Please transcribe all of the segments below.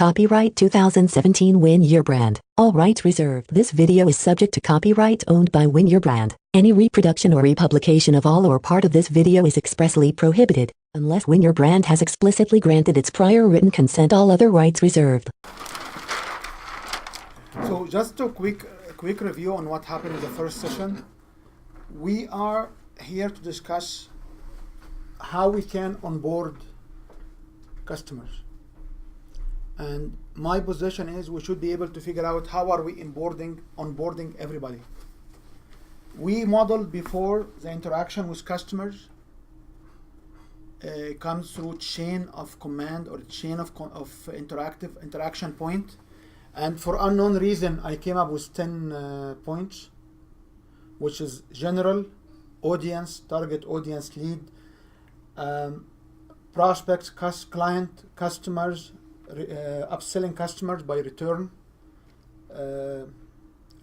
Copyright 2017 Win Your Brand. All rights reserved. This video is subject to copyright owned by Win Your Brand. Any reproduction or republication of all or part of this video is expressly prohibited, unless Win Your Brand has explicitly granted its prior written consent. All other rights reserved. So just a quick review on what happened in the first session. We are here to discuss how we can onboard customers. And my position is we should be able to figure out how are we onboarding everybody. We modeled before the interaction with customers comes through chain of command or chain of interaction point. And for unknown reason, I came up with 10 points, which is general, audience, target audience, lead, prospects, client, customers, upselling customers by return,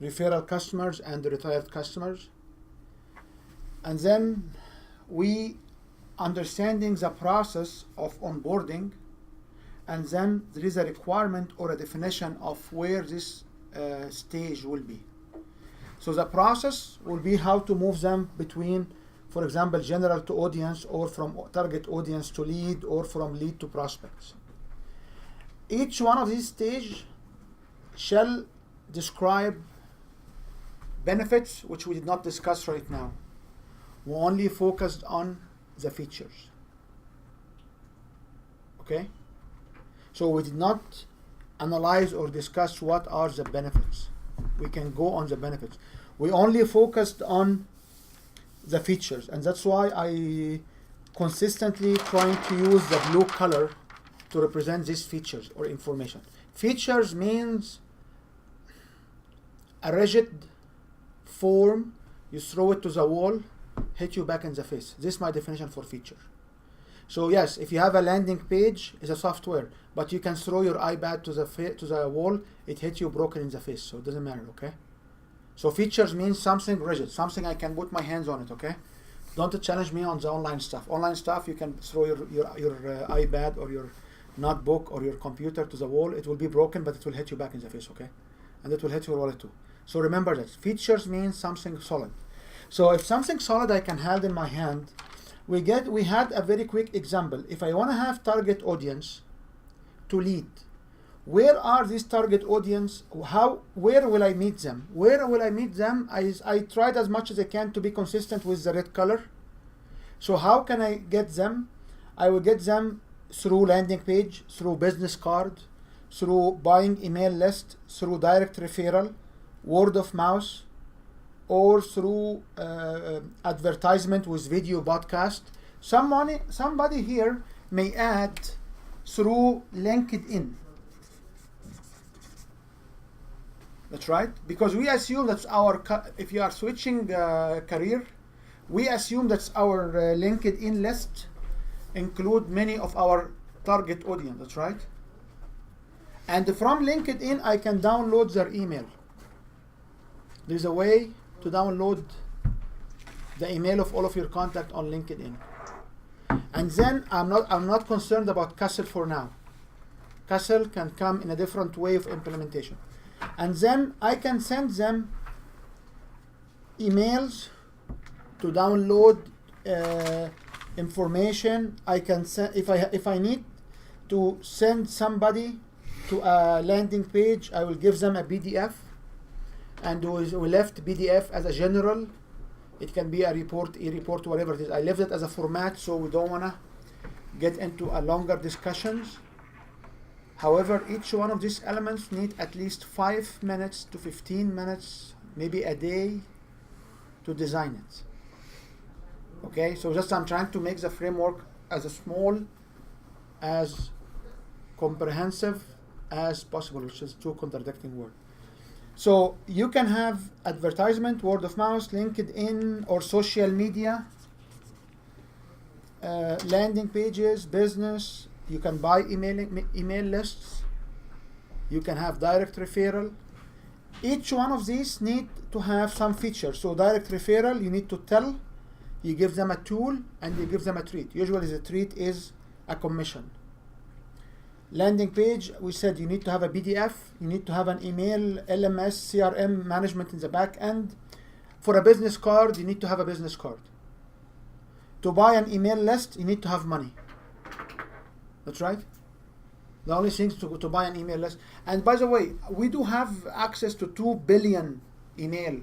referral customers, and retired customers. And then we understanding the process of onboarding, and then there is a requirement or a definition of where this stage will be. So the process will be how to move them between, for example, general to audience, or from target audience to lead, or from lead to prospects. Each one of these stages shall describe benefits, which we did not discuss right now. We only focused on the features. Okay? So we did not analyze or discuss what are the benefits. We can go on the benefits. We only focused on the features, and that's why I consistently trying to use the blue color to represent these features or information. Features means a rigid form, you throw it to the wall, hit you back in the face. This is my definition for feature. So yes, if you have a landing page, it's a software, but you can throw your iPad to the wall, it hits you broken in the face, so it doesn't matter, okay? So features means something rigid, something I can put my hands on it, okay? Don't challenge me on the online stuff. Online stuff, you can throw your iPad or your notebook or your computer to the wall, it will be broken, but it will hit you back in the face, okay? And it will hit your wallet too. So remember that. Features means something solid. So if something solid I can hold in my hand, we had a very quick example. If I want to have target audience to lead, where are these target audience? Where will I meet them? Where will I meet them? I tried as much as I can to be consistent with the red color. So how can I get them? I will get them through landing page, through business card, through buying email list, through direct referral, word of mouth, or through advertisement with video podcast. Somebody here may add through LinkedIn. That's right, because we assume that's our, if you are switching career, we assume that's our LinkedIn list include many of our target audience, that's right. And from LinkedIn, I can download their email. There's a way to download the email of all of your contact on LinkedIn. And then I'm not concerned about Castle for now. Castle can come in a different way of implementation. And then I can send them emails to download information. I can send, if I need to send somebody to a landing page, I will give them a PDF, and we left PDF as a general. It can be a report, e-report, whatever it is. I left it as a format, so we don't want to get into a longer discussions. However, each one of these elements need at least 5 minutes to 15 minutes, maybe a day, to design it. Okay, so just I'm trying to make the framework as small, as comprehensive as possible, which is two contradicting words. So you can have advertisement, word of mouth, LinkedIn, or social media, landing pages, business. You can buy email lists. You can have direct referral. Each one of these need to have some features. So direct referral, you need to tell, you give them a tool, and you give them a treat. Usually the treat is a commission. Landing page, we said you need to have a PDF, you need to have an email, LMS, CRM management in the back end. For a business card, you need to have a business card. To buy an email list, you need to have money. That's right. The only things to buy an email list. And by the way, we do have access to 2 billion email,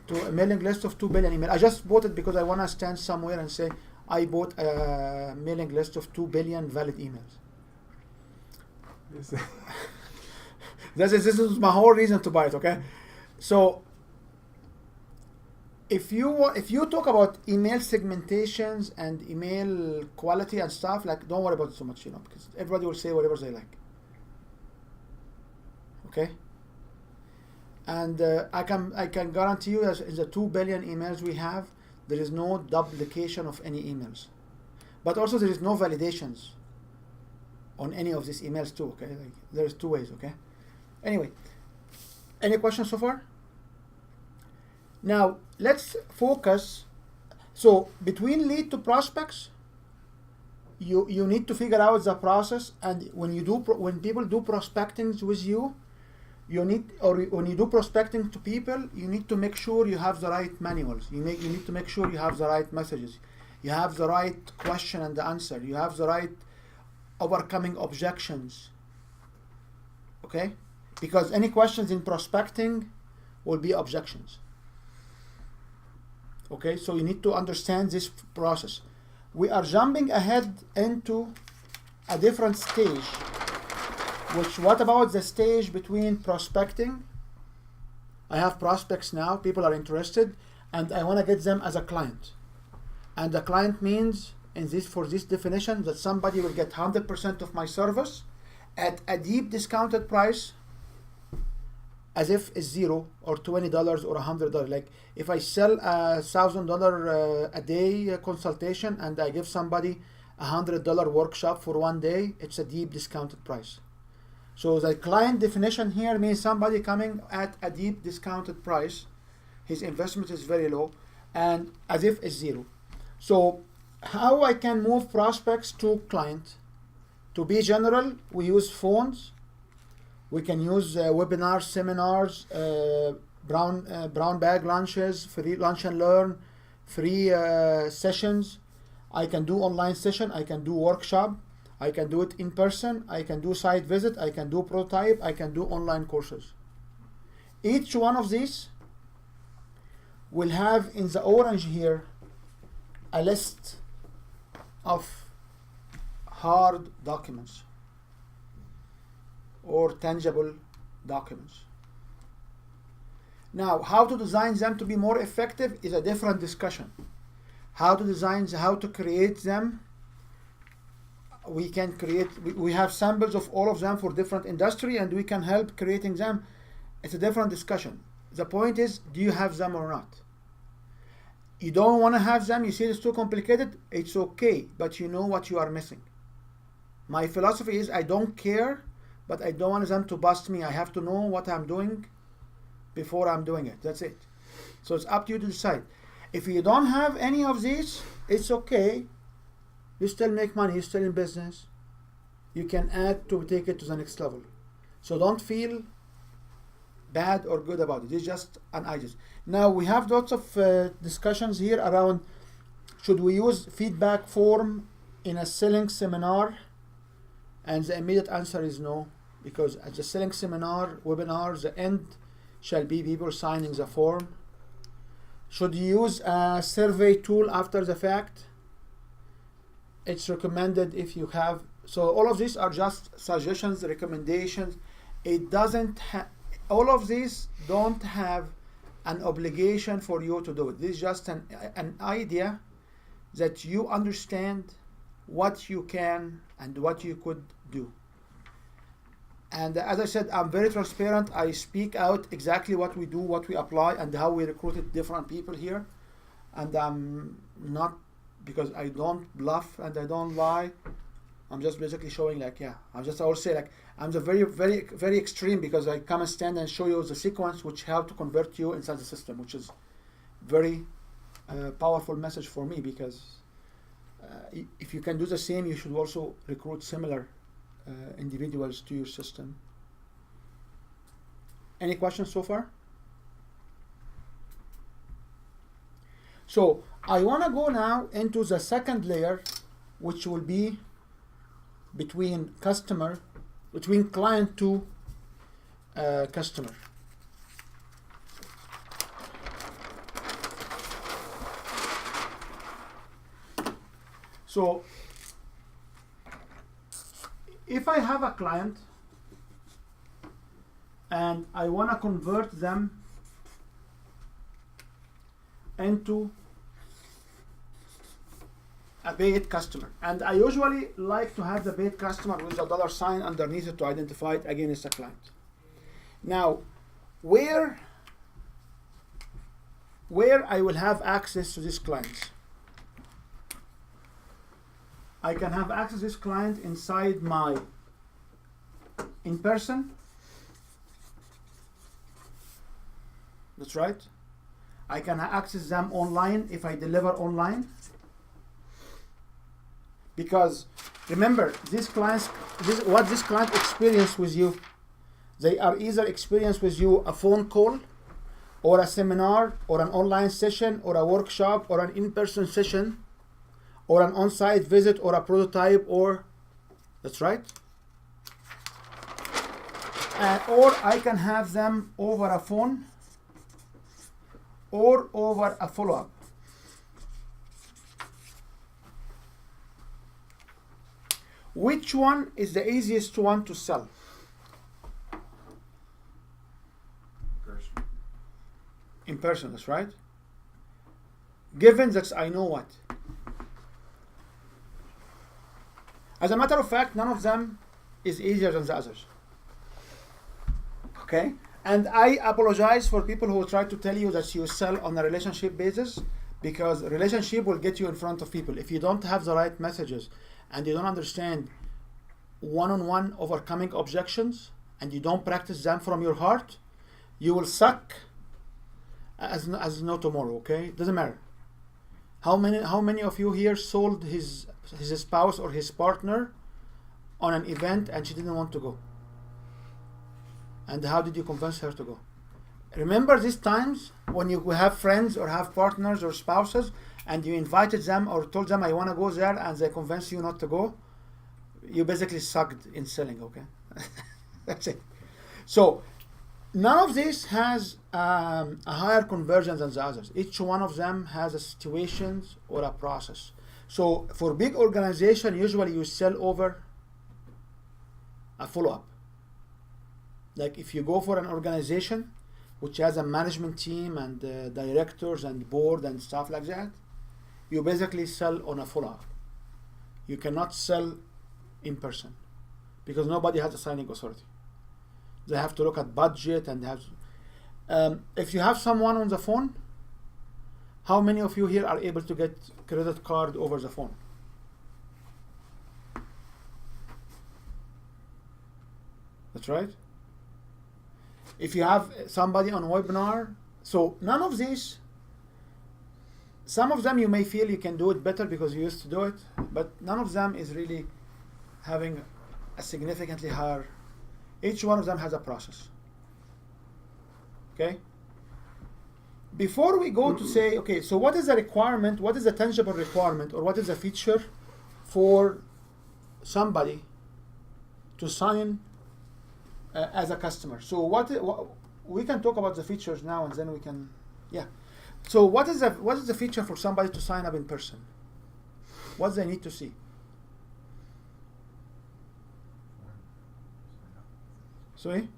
to a mailing list of 2 billion email. I just bought it because I want to stand somewhere and say, I bought a mailing list of 2 billion valid emails. This is my whole reason to buy it, okay? So, if you talk about email segmentations and email quality and stuff, like, don't worry about it so much, because everybody will say whatever they like. Okay? And I can guarantee you, as in the 2 billion emails we have, there is no duplication of any emails. But also there is no validations on any of these emails too, okay? Like, there's 2 ways, okay? Anyway, any questions so far? Now, let's focus. So, between lead to prospects, you need to figure out the process, and when people do prospecting with you, when you do prospecting to people, you need to make sure you have the right manuals. You need to make sure you have the right messages. You have the right question and the answer. You have the right overcoming objections. Okay? Because any questions in prospecting will be objections. Okay, so you need to understand this process. We are jumping ahead into a different stage. What about the stage between prospecting? I have prospects now, people are interested, and I want to get them as a client. And the client means, for this definition, that somebody will get 100% of my service at a deep discounted price, as if it's $0 or $20 or $100. Like, if I sell a $1,000 a day consultation and I give somebody a $100 workshop for 1 day, it's a deep discounted price. So the client definition here means somebody coming at a deep discounted price. His investment is very low, and as if it's $0. So how I can move prospects to client? To be general, we use phones. We can use webinars, seminars, brown bag lunches, free lunch and learn, free sessions. I can do online session. I can do workshop. I can do it in person. I can do site visit. I can do prototype. I can do online courses. Each one of these will have in the orange here a list of hard documents or tangible documents. Now, how to design them to be more effective is a different discussion. How to create them. We have samples of all of them for different industry, and we can help creating them. It's a different discussion. The point is, do you have them or not? You don't want to have them, you see it's too complicated, it's okay, but you know what you are missing. My philosophy is, I don't care, but I don't want them to bust me. I have to know what I'm doing before I'm doing it. That's it. So it's up to you to decide. If you don't have any of these, it's okay. You still make money, you're still in business. You can add to take it to the next level. So don't feel bad or good about it. It's just an idea. Now we have lots of discussions here around, should we use feedback form in a selling seminar? And the immediate answer is no, because at the selling seminar, webinar, the end shall be people signing the form. Should you use a survey tool after the fact? It's recommended if you have. So all of these are just suggestions, recommendations. It doesn't all of these don't have an obligation for you to do it. This is just an idea that you understand what you can and what you could do. And as I said, I'm very transparent. I speak out exactly what we do, what we apply, and how we recruited different people here. And I'm not, because I don't bluff and I don't lie. I'm just basically showing, like, yeah, I would say, like, I'm the very, very, very extreme, because I come and stand and show you the sequence which how to convert you inside the system, which is very powerful message for me, because if you can do the same, you should also recruit similar individuals to your system. Any questions so far? So I want to go now into the second layer, which will be between client to customer. So if I have a client and I want to convert them into a paid customer, and I usually like to have the paid customer with a $ underneath it to identify it against a client. Now, where I will have access to these clients? I can have access to this client inside my in-person. That's right. I can access them online if I deliver online. Because remember, what this client experience with you, they are either experience with you a phone call or a seminar or an online session or a workshop or an in-person session or an on-site visit or a prototype, or that's right. Or I can have them over a phone or over a follow-up. Which one is the easiest one to sell? In person, that's right. Given that I know what. As a matter of fact, none of them is easier than the others. Okay? And I apologize for people who will try to tell you that you sell on a relationship basis, because relationship will get you in front of people. If you don't have the right messages and you don't understand one-on-one overcoming objections and you don't practice them from your heart, you will suck as no tomorrow, okay? Doesn't matter. How many of you here sold his spouse or his partner on an event and she didn't want to go? And how did you convince her to go? Remember these times when you have friends or have partners or spouses and you invited them or told them I want to go there and they convinced you not to go? You basically sucked in selling, okay? That's it. So none of this has a higher conversion than the others. Each one of them has a situation or a process. So for big organization, usually you sell over a follow-up. Like if you go for an organization which has a management team and directors and board and stuff like that, you basically sell on a follow-up. You cannot sell in person because nobody has a signing authority. They have to look at budget and have. If you have someone on the phone, how many of you here are able to get credit card over the phone? That's right. If you have somebody on a webinar, so none of these. Some of them you may feel you can do it better because you used to do it, but none of them is really having a significantly higher. Each one of them has a process. Okay? Before we go to say, okay, so what is the requirement, what is the tangible requirement, or what is the feature for somebody to sign as a customer? So what we can talk about the features now and then we can, yeah. So what is the feature for somebody to sign up in person? What do they need to see? Sorry?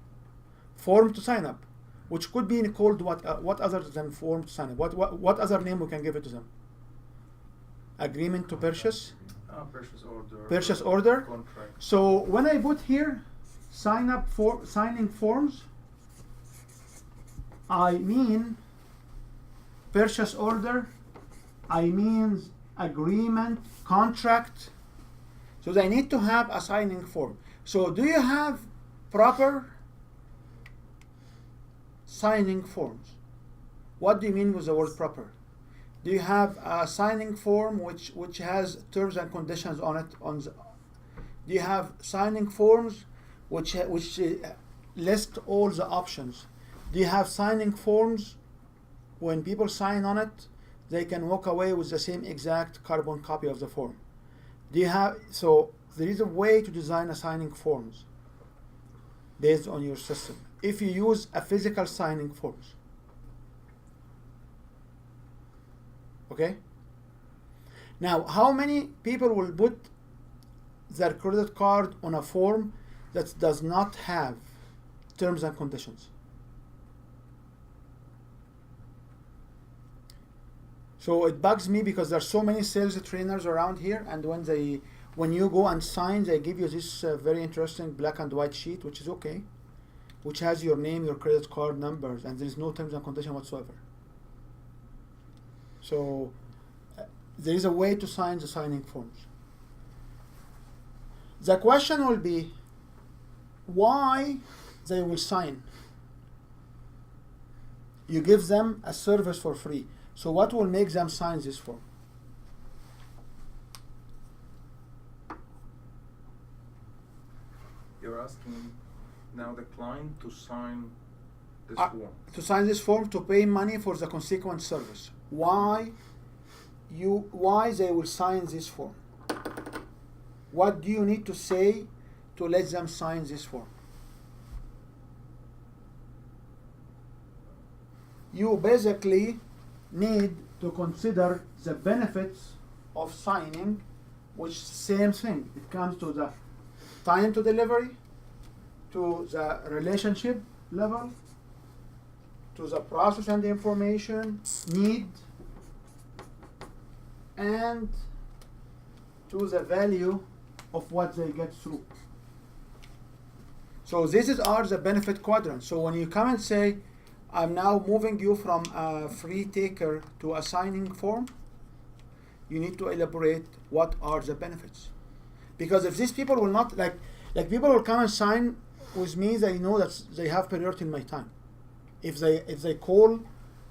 Form to sign up, which could be called what other than form to sign up? What other name we can give it to them? Agreement to purchase? Purchase order. Purchase order? Contract. So when I put here signing forms, I mean purchase order, I mean agreement, contract. So they need to have a signing form. So do you have proper signing forms? What do you mean with the word proper? Do you have a signing form which has terms and conditions on it? Do Do you have signing forms which list all the options? Do you have signing forms when people sign on it, they can walk away with the same exact carbon copy of the form? Do you have, so there is a way to design a signing forms based on your system if you use a physical signing forms. Okay? Now, how many people will put their credit card on a form that does not have terms and conditions? So it bugs me because there's so many sales trainers around here, and when you go and sign, they give you this very interesting black and white sheet, which is okay, which has your name, your credit card numbers, and there is no terms and condition whatsoever. So there is a way to sign the signing forms. The question will be why they will sign. You give them a service for free. So what will make them sign this form? You're asking now the client to sign this form. To sign this form to pay money for the consequent service. Why they will sign this form? What do you need to say to let them sign this form? You basically need to consider the benefits of signing, which same thing. It comes to the time to delivery, to the relationship level, to the process and the information need, and to the value of what they get through. So these are the benefit quadrants. So when you come and say, I'm now moving you from a free taker to a signing form, you need to elaborate what are the benefits. Because if these people will not, like people will come and sign with me, they know that they have priority in my time. If they call,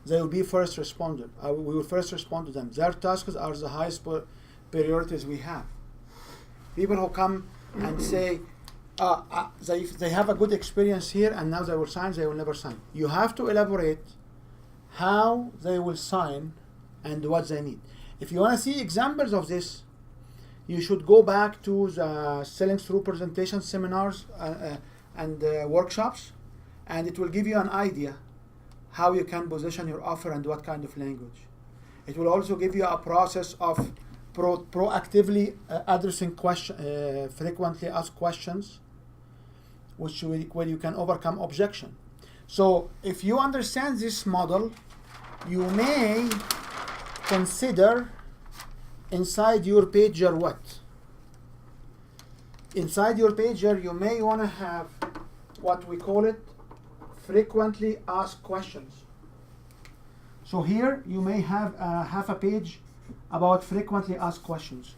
they will be first responder. We will first respond to them. Their tasks are the highest priorities we have. People who come and say, they have a good experience here and now they will sign, they will never sign. You have to elaborate how they will sign and what they need. If you want to see examples of this, you should go back to the Selling Through presentation seminars and workshops, and it will give you an idea how you can position your offer and what kind of language. It will also give you a process of proactively addressing frequently asked questions, where you can overcome objection. So if you understand this model, you may consider inside your pager what? Inside your pager, you may want to have what we call it frequently asked questions. So here you may have half a page about frequently asked questions.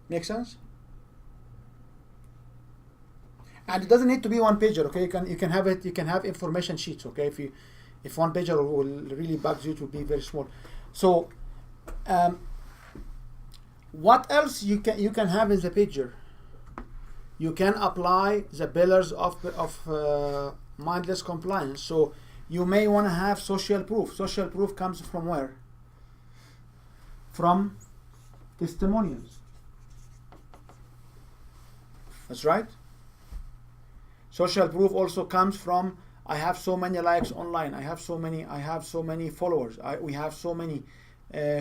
Make sense? And it doesn't need to be one pager, okay? You can have it. You can have information sheets, okay? If one pager will really bug you, it will be very small. So, what else you can have in the pager? You can apply the pillars of mindless compliance. So you may want to have social proof. Social proof comes from where? From testimonials. That's right. Social proof also comes from, I have so many likes online, I have so many followers, we have so many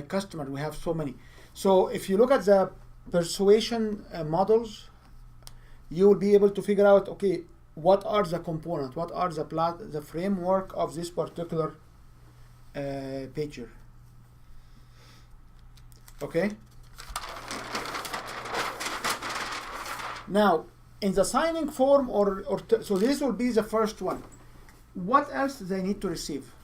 customers, we have so many. So if you look at the persuasion models, you will be able to figure out, okay, what are the components, what are the framework of this particular pager. Okay? Now, in the signing form, so this will be the first one. What else do they need to receive?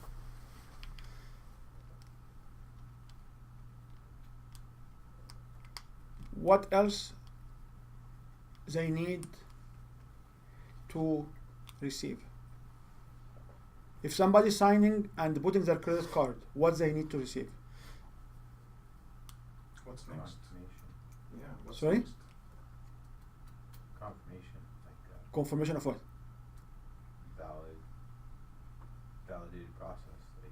What else they need to receive? If somebody's signing and putting their credit card, what they need to receive? What's next? Yeah. What's Sorry? next? Confirmation, like Confirmation of what? validated process. Like,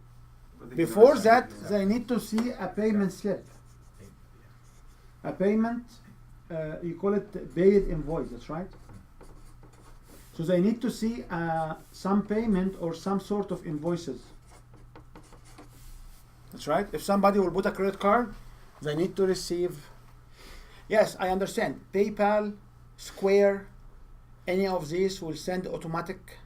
But they can Before always that, send it, they need to see a payment slip. A payment, you call it paid invoice, that's right? So they need to see some payment or some sort of invoices. That's right. If somebody will put a credit card, they need to receive. Yes, I understand. PayPal, Square, any of these will send automatic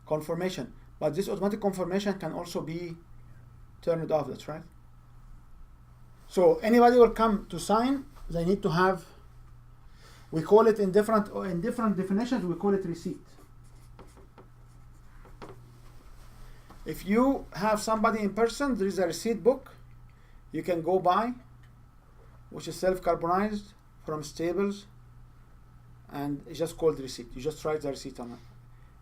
confirmation. But this automatic confirmation can also be turned off, that's right? So anybody will come to sign, they need to have, we call it in different definitions, we call it receipt. If you have somebody in person, there is a receipt book you can go buy, which is self-carbonized from Staples, and it's just called receipt. You just write the receipt on it.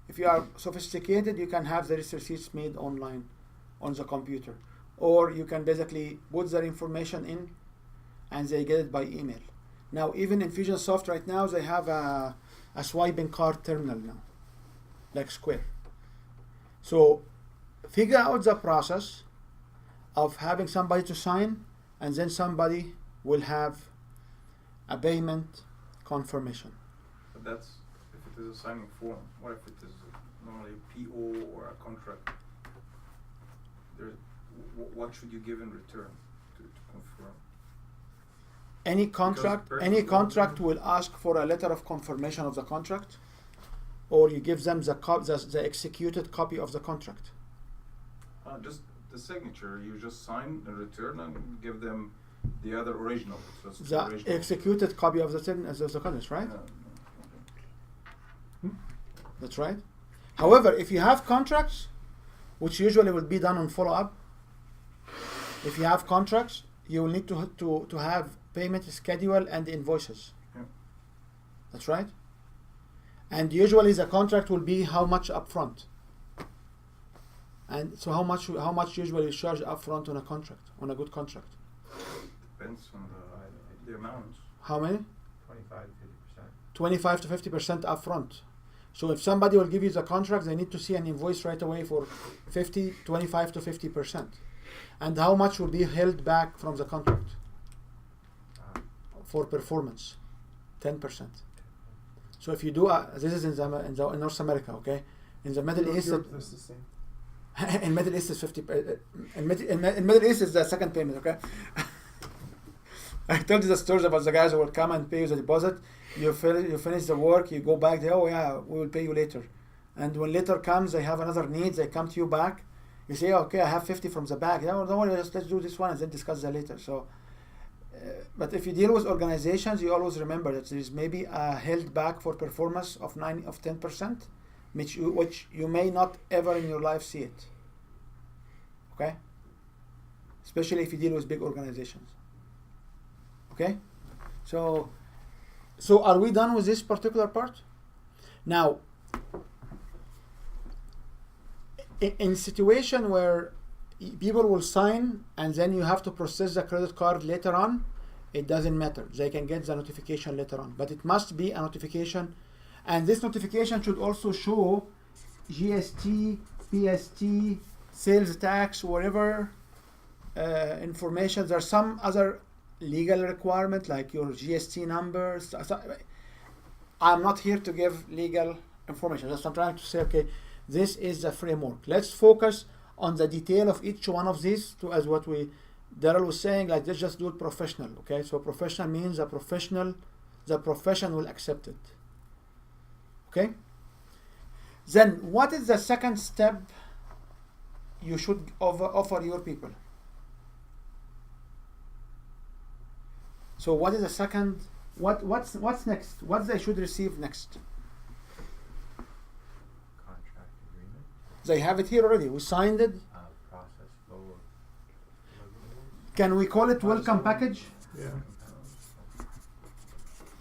If you are sophisticated, you can have the receipts made online on the computer, or you can basically put their information in and they get it by email. Now, even in Infusionsoft right now, they have a swiping card terminal now, like Square. So figure out the process of having somebody to sign, and then somebody will have a payment confirmation. But that's if it is a signing form. What if it is normally a PO or a contract? What should you give in return to confirm? Any contract will ask for a letter of confirmation of the contract, or you give them the executed copy of the contract. Just the signature. You just sign and return and give them the other original. So it's The original. executed copy of the contract, right? Okay. That's right. However, if you have contracts, which usually will be done on follow-up, if you have contracts, you will need to have payment schedule and invoices. Yeah. That's right. And usually the contract will be how much upfront. And so how much usually you charge upfront on a contract, on a good contract? Depends on the amounts. How many? 25 to 50%. 25 to 50% upfront. So if somebody will give you the contract, they need to see an invoice right away for 25 to 50%. And how much will be held back from the contract for performance? 10%. So if you do, this is in North America, okay? In the Middle East, That's the same. in Middle East is 50. In Middle East is the second payment, okay? I told you the stories about the guys who will come and pay you the deposit. You finish the work, you go back. They, oh yeah, we will pay you later. And when later comes, they have another need. They come to you back. You say, okay, I have 50 from the back. Yeah, well, don't worry, let's do this one and then discuss that later. So, but if you deal with organizations, you always remember that there is maybe a held back for performance of 10%, which you may not ever in your life see it. Okay? Especially if you deal with big organizations. Okay? So are we done with this particular part? Now, in situation where people will sign and then you have to process the credit card later on, it doesn't matter. They can get the notification later on. But it must be a notification, and this notification should also show GST, PST, sales tax, whatever information. There's some other legal requirement like your GST numbers. I'm not here to give legal information. Just I'm trying to say, okay, this is the framework. Let's focus on the detail of each one of these, as what Daryl was saying, like let's just do it professional. Okay, so professional means the profession will accept it. Okay. Then what is the second step you should offer your people? So what is the second? What's next? What they should receive next? Contract agreement. They have it here already. We signed it. Process flow. Can we call it welcome package? Yeah.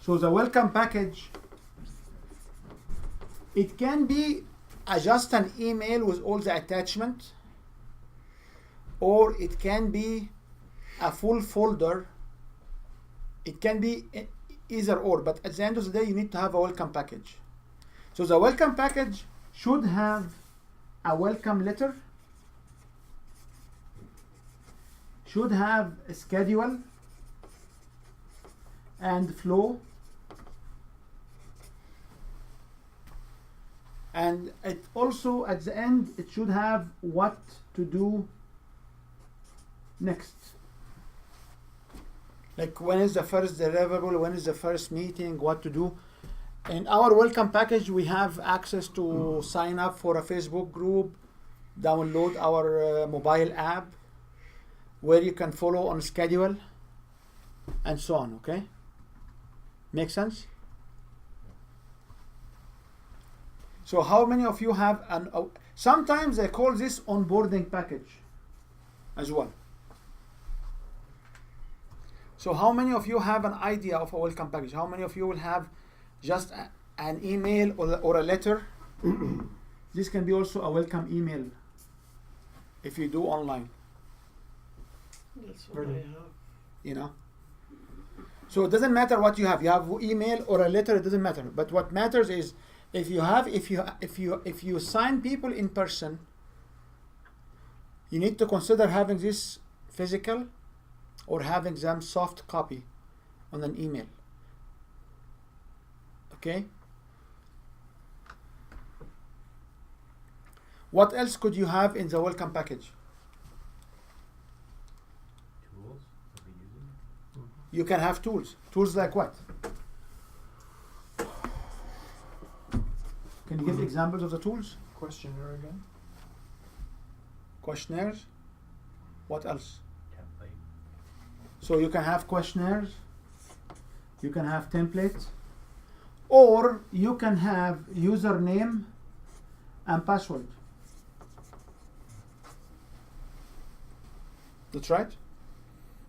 So the welcome package, it can be just an email with all the attachment, or it can be a full folder It can be either or, but at the end of the day, you need to have a welcome package. So the welcome package should have a welcome letter, should have a schedule and flow, and it also at the end it should have what to do next. Like when is the first deliverable, when is the first meeting, what to do. In our welcome package, we have access to sign up for a Facebook group, download our mobile app, where you can follow on schedule, and so on, okay? Make sense? So how many of you have sometimes I call this onboarding package as well. So how many of you have an idea of a welcome package? How many of you will have just an email or a letter? This can be also a welcome email if you do online. That's what I have. You know? So it doesn't matter what you have. You have email or a letter, it doesn't matter. But what matters is if you sign people in person, you need to consider having this physical or having them soft copy on an email. Okay? What else could you have in the welcome package? Tools that we using? You can have tools. Tools like what? Can you give examples of the tools? Questionnaire again. Questionnaires. What else? Template. So you can have questionnaires, you can have templates, or you can have username and password. That's right.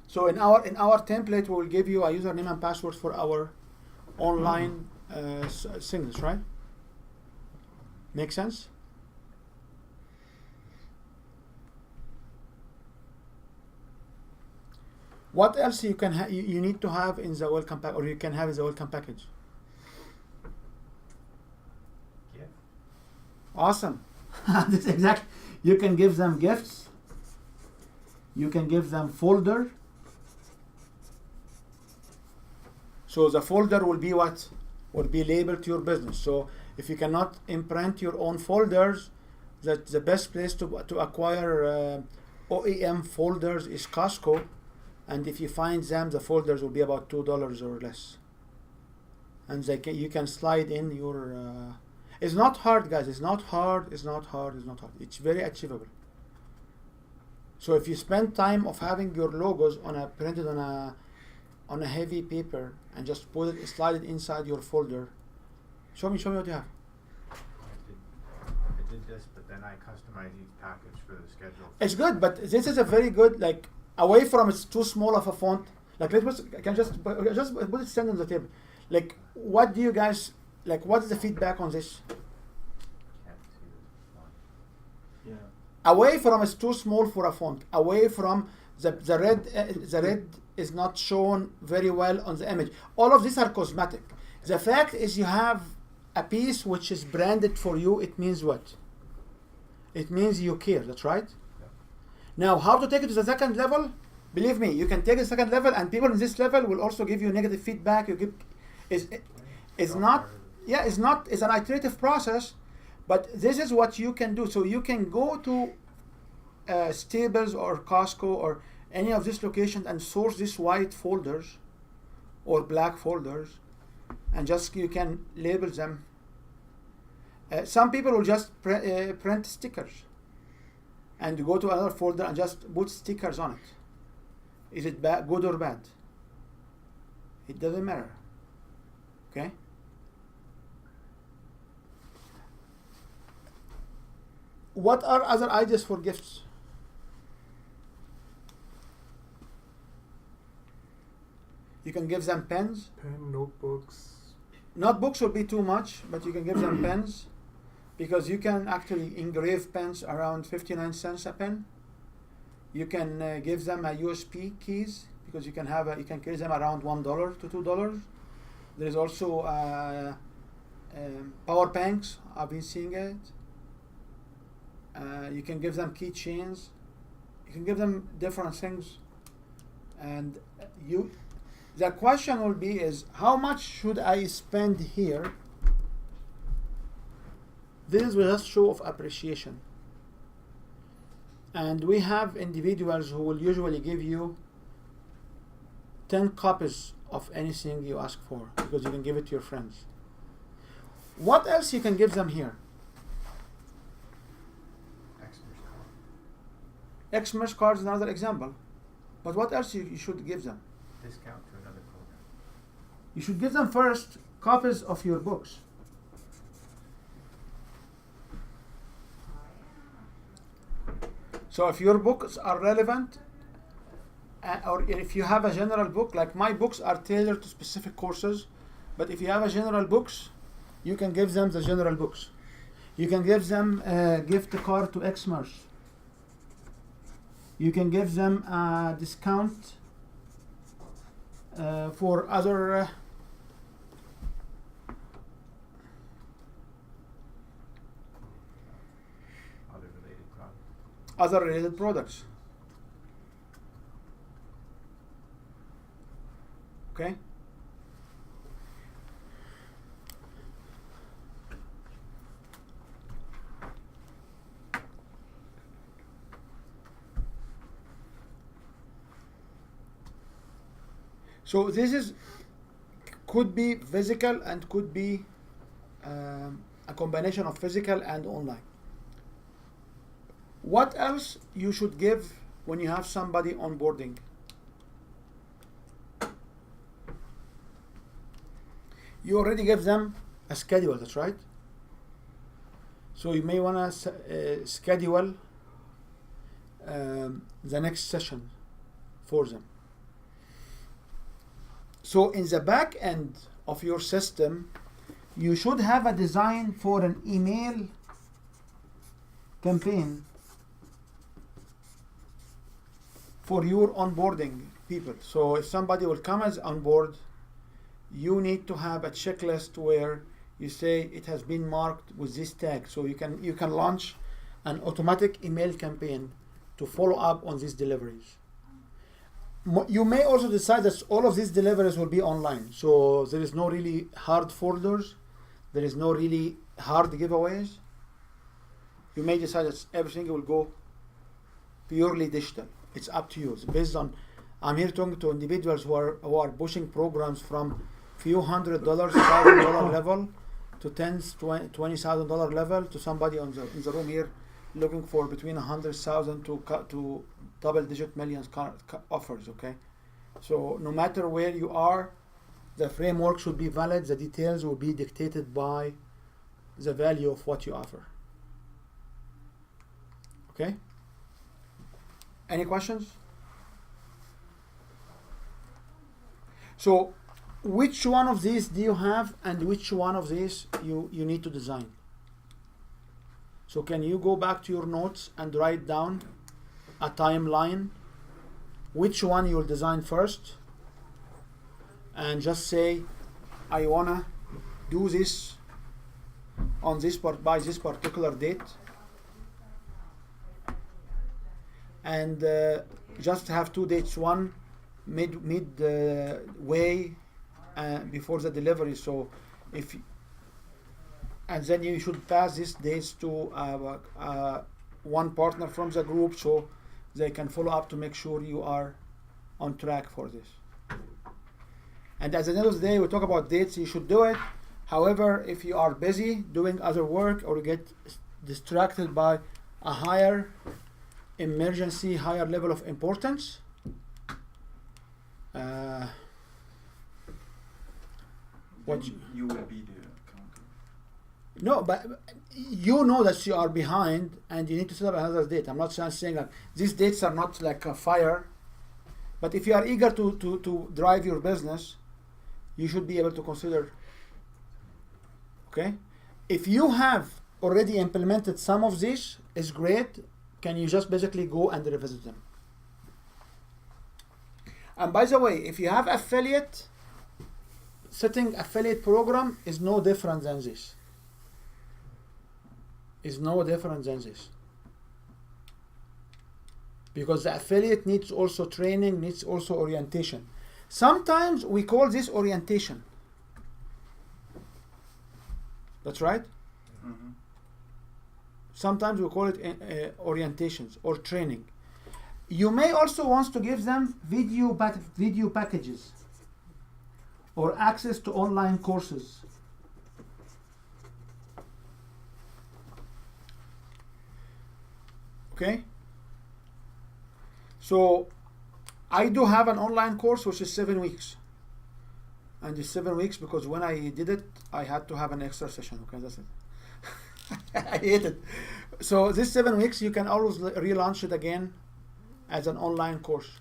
So in our template, we will give you a username and password for our online signals, right? Make sense? What else you can you need to have in the welcome pack, or you can have in the welcome package? Yeah. Awesome. That's exactly. You can give them gifts. You can give them folder. So the folder will be what? Will be labeled to your business. So if you cannot imprint your own folders, that the best place to acquire OEM folders is Costco. And if you find them, the folders will be about $2 or less. And you can slide in your... it's not hard, guys. It's not hard. It's not hard. It's not hard. It's very achievable. So if you spend time of having your logos printed on a heavy paper and just slide it inside your folder. Show me what you have. I did this, but then I customized each package for the schedule. It's good, but this is a very good, like, away from it's too small of a font. Like, I can just put it stand on the table. Like, what do you guys, like, what is the feedback on this? Can't see this one. Yeah. Away from it's too small for a font. Away from the red is not shown very well on the image. All of these are cosmetic. The fact is you have a piece which is branded for you. It means what? It means you care. That's right. Yeah. Now, how to take it to the second level? Believe me, you can take it to the second level, and people in this level will also give you negative feedback. It's not. Yeah, it's an iterative process, but this is what you can do. So you can go to Staples or Costco or any of these locations and source these white folders or black folders, and just you can label them. Some people will just print stickers and go to another folder and just put stickers on it. Is it good or bad? It doesn't matter. Okay? What are other ideas for gifts? You can give them pens. Pen, notebooks. Notebooks will be too much, but you can give them pens, because you can actually engrave pens around 59 cents a pen. You can give them a USB keys, because you can carry them around $1 to $2. There is also power banks. I've been seeing it. You can give them keychains. You can give them different things. And the question will be is, how much should I spend here? This will just show of appreciation. And we have individuals who will usually give you 10 copies of anything you ask for, because you can give it to your friends. What else you can give them here? Xmas cards is another example. But what else you should give them? Discount to another program. You should give them first copies of your books. So if your books are relevant, or if you have a general book, like my books are tailored to specific courses, but if you have a general books, you can give them the general books. You can give them a gift card to Xmas. You can give them a discount for other Related products. Okay. So this could be physical and could be a combination of physical and online. What else you should give when you have somebody onboarding? You already gave them a schedule, that's right? So you may want to schedule the next session for them. So in the back end of your system, you should have a design for an email campaign for your onboarding people. So if somebody will come as on board, you need to have a checklist where you say it has been marked with this tag. So you can launch an automatic email campaign to follow up on these deliveries. You may also decide that all of these deliveries will be online. So there is no really hard folders. There is no really hard giveaways. You may decide that everything will go purely digital. It's up to you. It's based on, I'm here talking to individuals who are pushing programs from few $100, $1,000 level to $20,000 level to somebody in the room here looking for between 100,000 to double-digit millions offers. Okay, so no matter where you are, the framework should be valid. The details will be dictated by the value of what you offer. Okay. Any questions? So which one of these do you have, and which one of these you need to design? So can you go back to your notes and write down a timeline, which one you'll design first, and just say, I wanna do this on this part by this particular date, and just have two dates, one mid way before the delivery. So and then you should pass these dates to one partner from the group so they can follow up to make sure you are on track for this. And at the end of the day, we talk about dates, you should do it. However, if you are busy doing other work or get distracted by a higher emergency, higher level of importance, you will be the accountant. No, but you know that you are behind and you need to set up another date. I'm not saying that these dates are not like a fire, but if you are eager to drive your business, you should be able to consider. Okay, if you have already implemented some of this, is great. Can you just basically go and revisit them? And by the way, if you have affiliate, setting affiliate program is no different than this. Is no different than this. Because the affiliate needs also training, needs also orientation. Sometimes we call this orientation. That's right? Mm-hmm. Sometimes we call it orientations or training. You may also want to give them video packages or access to online courses. Okay? So I do have an online course which is 7 weeks. And it's 7 weeks because when I did it, I had to have an extra session. Okay, that's it. I hate it. So this 7 weeks, you can always relaunch it again as an online course.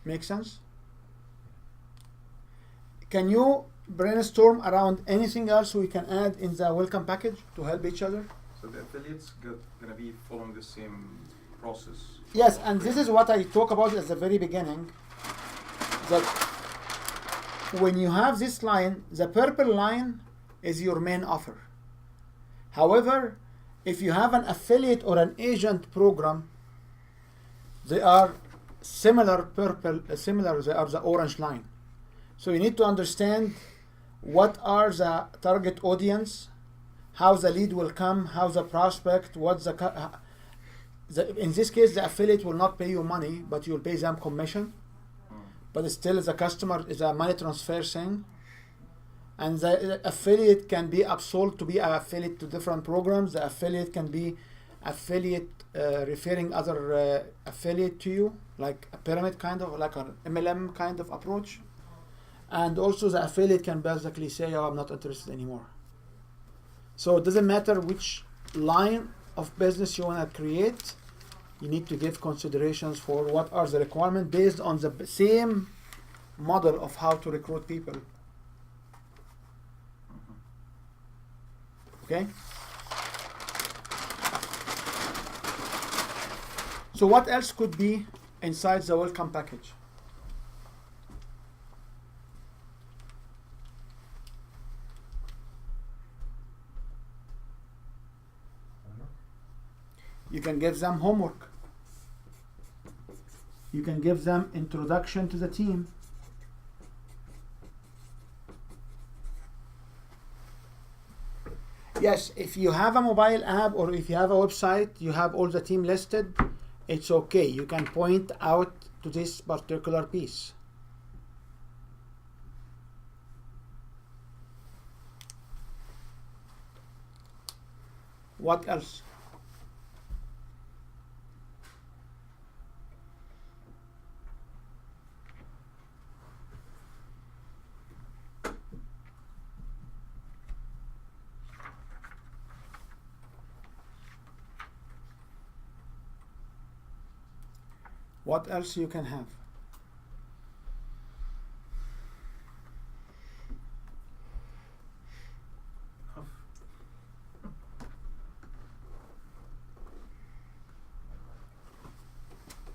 Make sense? Can you brainstorm around anything else we can add in the welcome package to help each other? So the affiliates gonna be following the same process. Yes, and this is what I talk about at the very beginning, that when you have this line, the purple line is your main offer. However, if you have an affiliate or an agent program, they are similar, they are the orange line. So you need to understand what are the target audience, how the lead will come, how the prospect, what's in this case, the affiliate will not pay you money, but you'll pay them commission. But still, the customer is a money transfer thing. And the affiliate can be upsold to be an affiliate to different programs. The affiliate can be affiliate referring other affiliate to you, like a pyramid kind of, like an MLM kind of approach. And also the affiliate can basically say, oh, I'm not interested anymore. So it doesn't matter which line of business you want to create, you need to give considerations for what are the requirements based on the same model of how to recruit people. Okay? So what else could be inside the welcome package? You can give them homework. You can give them introduction to the team. Yes, if you have a mobile app or if you have a website, you have all the team listed, it's okay. You can point out to this particular piece. What else? What else you can have?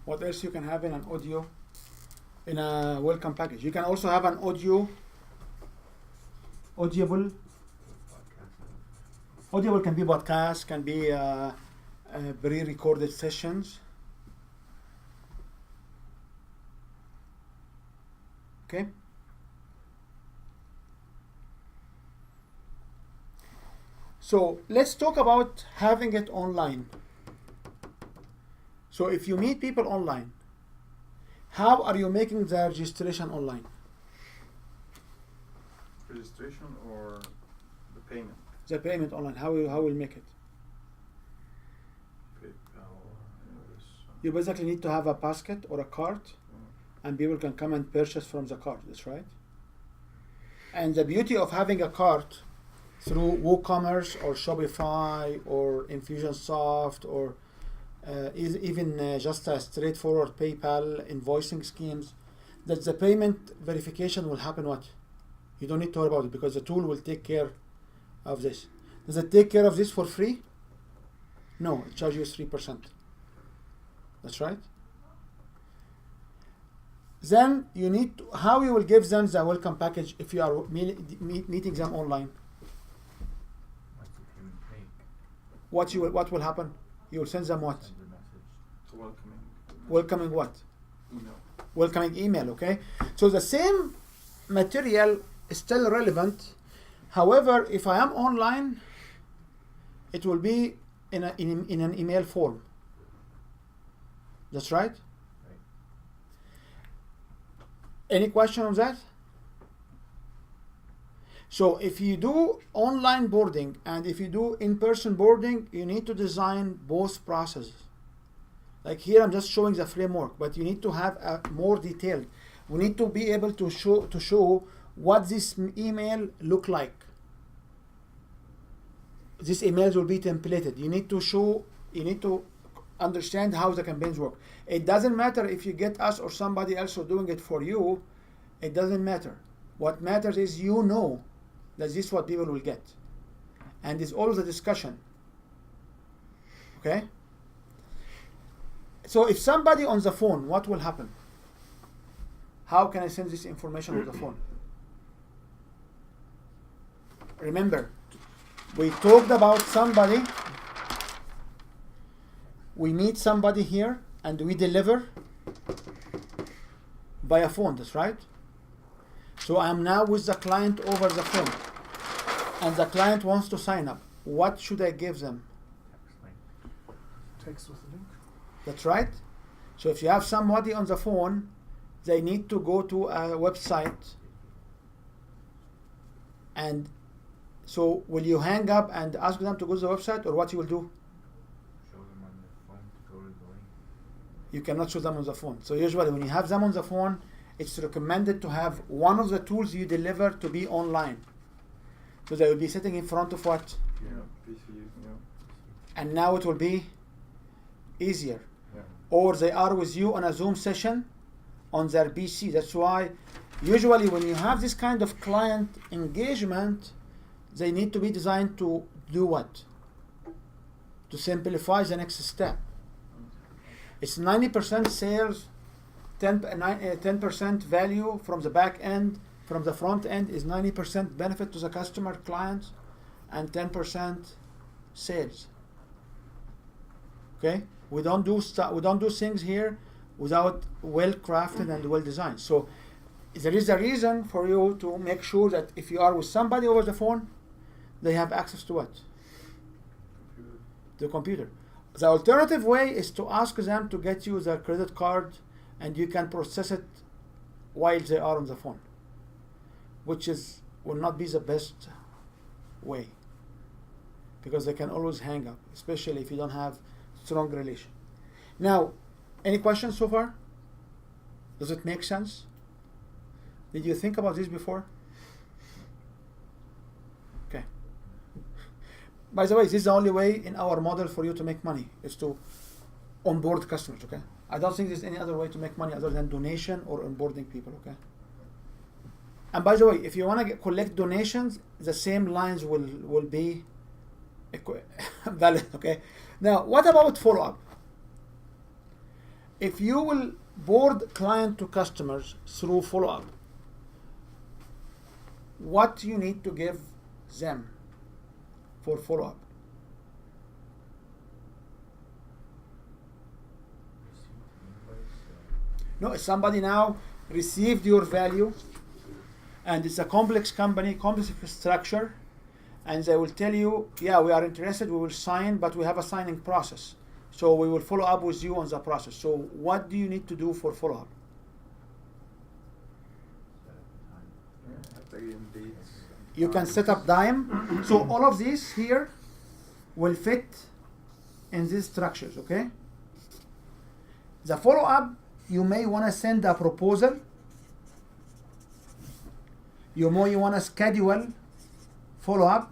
What else you can have in an audio, in a welcome package? You can also have an audible. Audible can be podcast, can be pre-recorded sessions. Okay. So let's talk about having it online. So if you meet people online, how are you making the registration online? Registration or the payment? The payment online, how will make it? PayPal. You basically need to have a basket or a cart, and people can come and purchase from the cart, that's right? And the beauty of having a cart through WooCommerce or Shopify or Infusionsoft or even just a straightforward PayPal invoicing schemes, that the payment verification will happen what? You don't need to worry about it because the tool will take care of this. Does it take care of this for free? No, it charges you 3%. That's right? Then you need to, how you will give them the welcome package if you are meeting them online. What's the payment make? What will happen? You will send them what? Send a message. It's welcoming. Welcoming what? Email. Welcoming email, okay? So the same material is still relevant. However, if I am online, it will be in an email form. That's right? Any question on that? So if you do online boarding and if you do in-person boarding, you need to design both processes. Like here, I'm just showing the framework, but you need to have a more detailed. We need to be able to show what this email look like. These emails will be templated. You need to understand how the campaigns work. It doesn't matter if you get us or somebody else or doing it for you. It doesn't matter. What matters is you know that this is what people will get. And it's always a discussion. Okay? So if somebody on the phone, what will happen? How can I send this information on the phone? Remember, we talked about somebody. We meet somebody here and we deliver by a phone, that's right? So I am now with the client over the phone and the client wants to sign up. What should I give them? Text link. Text with a link. That's right. So if you have somebody on the phone, they need to go to a website. And so will you hang up and ask them to go to the website, or what you will do? Show them on their phone to go to the link. You cannot show them on the phone. So usually when you have them on the phone, it's recommended to have one of the tools you deliver to be online. So they will be sitting in front of what? Yeah. PC. Yeah. And now it will be easier. Yeah. Or they are with you on a Zoom session on their PC. That's why usually when you have this kind of client engagement, they need to be designed to do what? To simplify the next step. It's 90% sales, 10% value from the back end. From the front end is 90% benefit to the customer, clients, and 10% sales. Okay? We don't do things here without well crafted and well designed. So there is a reason for you to make sure that if you are with somebody over the phone, they have access to what? Computer. The computer. The alternative way is to ask them to get you their credit card and you can process it while they are on the phone, which will not be the best way because they can always hang up, especially if you don't have strong relation. Now, any questions so far? Does it make sense? Did you think about this before? Okay. By the way, this is the only way in our model for you to make money, is to onboard customers, okay? I don't think there's any other way to make money other than donation or onboarding people, okay? And by the way, if you want to collect donations, the same lines will be valid, okay? Now, what about follow-up? If you will board client to customers through follow-up, what you need to give them for follow-up? No, somebody now received your value, and it's a complex company, complex structure, and they will tell you, yeah, we are interested, we will sign, but we have a signing process. So we will follow up with you on the process. So what do you need to do for follow-up? You can set up Dime. So all of these here will fit in these structures, okay? The follow-up, you may want to send a proposal. You may want to schedule follow-up.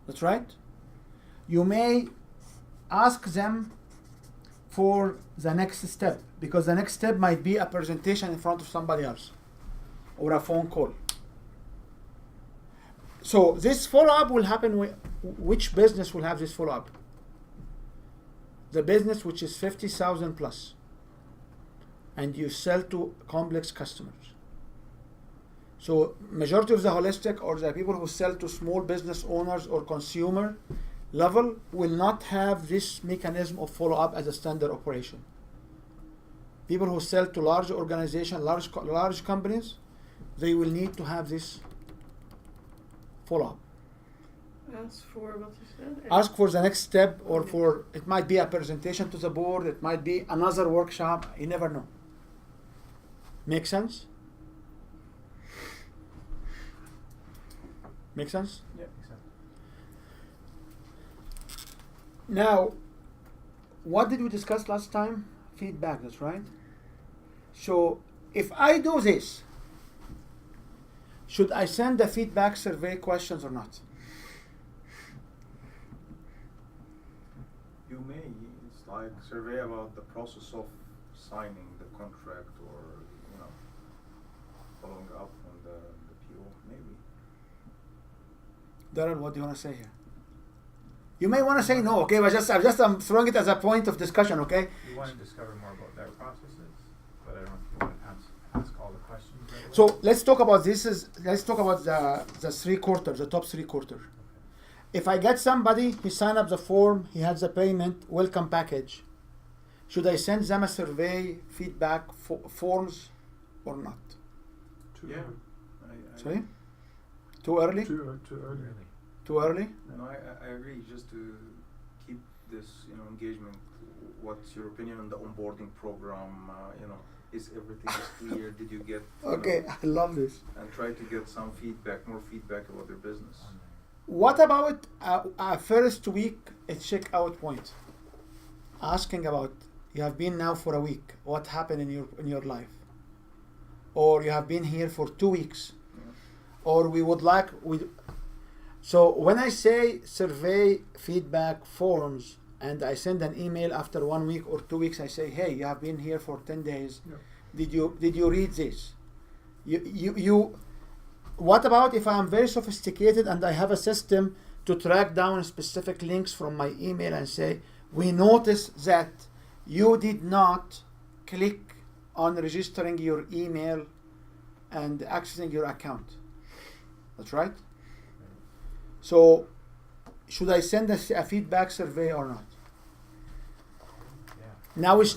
That's right. You may ask them for the next step, because the next step might be a presentation in front of somebody else or a phone call. So this follow-up will happen with which business will have this follow-up? The business which is 50,000 plus. and you sell to complex customers. So majority of the holistic or the people who sell to small business owners or consumer level will not have this mechanism of follow-up as a standard operation. People who sell to large organizations, large companies, they will need to have this follow-up. Ask for what you said. Ask for the next step, or for, it might be a presentation to the board, it might be another workshop, you never know. Make sense? Make sense? Yeah, makes sense. Now, what did we discuss last time? Feedback, that's right. So, if I do this, should I send the feedback survey questions or not? You may. It's like survey about the process of signing the contract, or following up on the PO, maybe. Darren, what do you want to say here? You may want to say no, okay? But I'm throwing it as a point of discussion, okay? You want to discover more about their processes, but I don't know if you want to ask all the questions right away. So let's talk about let's talk about the 3 quarters, the top 3 quarters. If I get somebody, he signed up the form, he has the payment, welcome package, should I send them a survey, feedback forms or not? Too Yeah. early. Sorry? Too early? Too early. Really? Too early? No, I agree. Just to keep this, engagement. What's your opinion on the onboarding program? Is everything is clear? Did you get? Okay, I love this. And try to get some feedback, more feedback about their business. What about a first week a checkout point? Asking about, you have been now for a week, what happened in your life? Or you have been here for 2 weeks. Or so when I say survey feedback forms and I send an email after 1 week or 2 weeks, I say, hey, you have been here for 10 days. Yeah. Did you read this? What about if I'm very sophisticated and I have a system to track down specific links from my email and say, we notice that you did not click on registering your email and accessing your account. That's right? So, should I send a feedback survey or not? Yeah. Now it's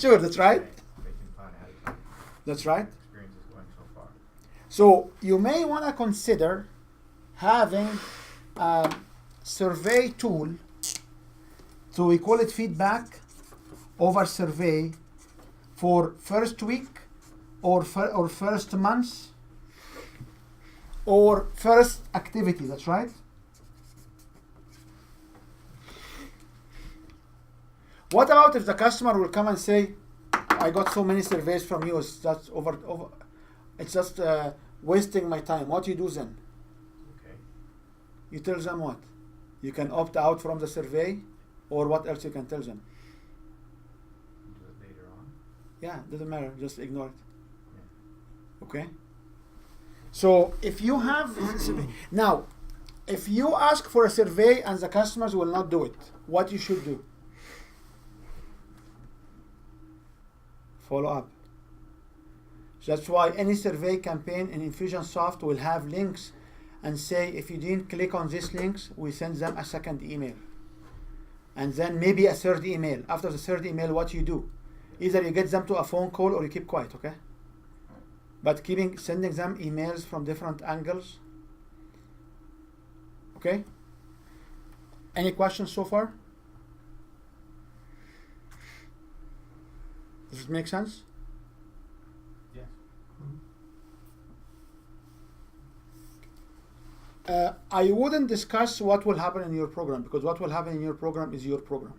sure, that's right? They can plan ahead of time. That's right. Experience is going so far. So you may want to consider having a survey tool, so we call it feedback over survey, for first week or first month or first activity, that's right? What about if the customer will come and say, I got so many surveys from you, it's just it's just wasting my time. What do you do then? Okay. You tell them what? You can opt out from the survey, or what else you can tell them? Do it later on. Yeah, doesn't matter, just ignore it. Yeah. Okay? So if you have now, if you ask for a survey and the customers will not do it, what you should do? Follow up. So that's why any survey campaign in Infusionsoft will have links and say, if you didn't click on these links, we send them a second email. And then maybe a third email. After the third email, what you do? Either you get them to a phone call or you keep quiet, okay? But sending them emails from different angles. Okay? Any questions so far? Does it make sense? Yes. I wouldn't discuss what will happen in your program, because what will happen in your program is your program.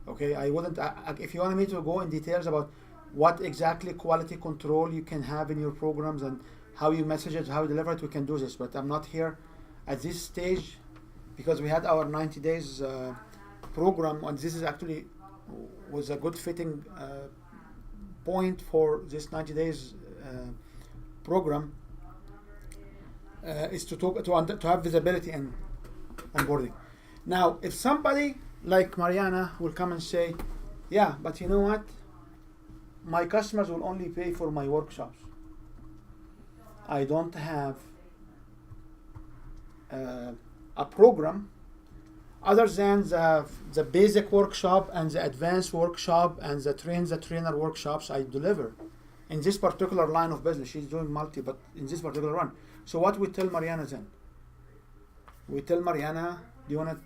Okay, I wouldn't, if you want me to go in details about what exactly quality control you can have in your programs and how you message it, how you deliver it, we can do this, but I'm not here at this stage because we had our 90 days program, and this is actually was a good fitting point for this 90 days program is to have visibility and onboarding. Now, if somebody like Mariana will come and say, Yeah, but you know what? My customers will only pay for my workshops. I don't have a program other than the basic workshop and the advanced workshop and the train the trainer workshops I deliver. In this particular line of business, she's doing multi, but in this particular one. So what we tell Mariana then? We tell Mariana, do you want to?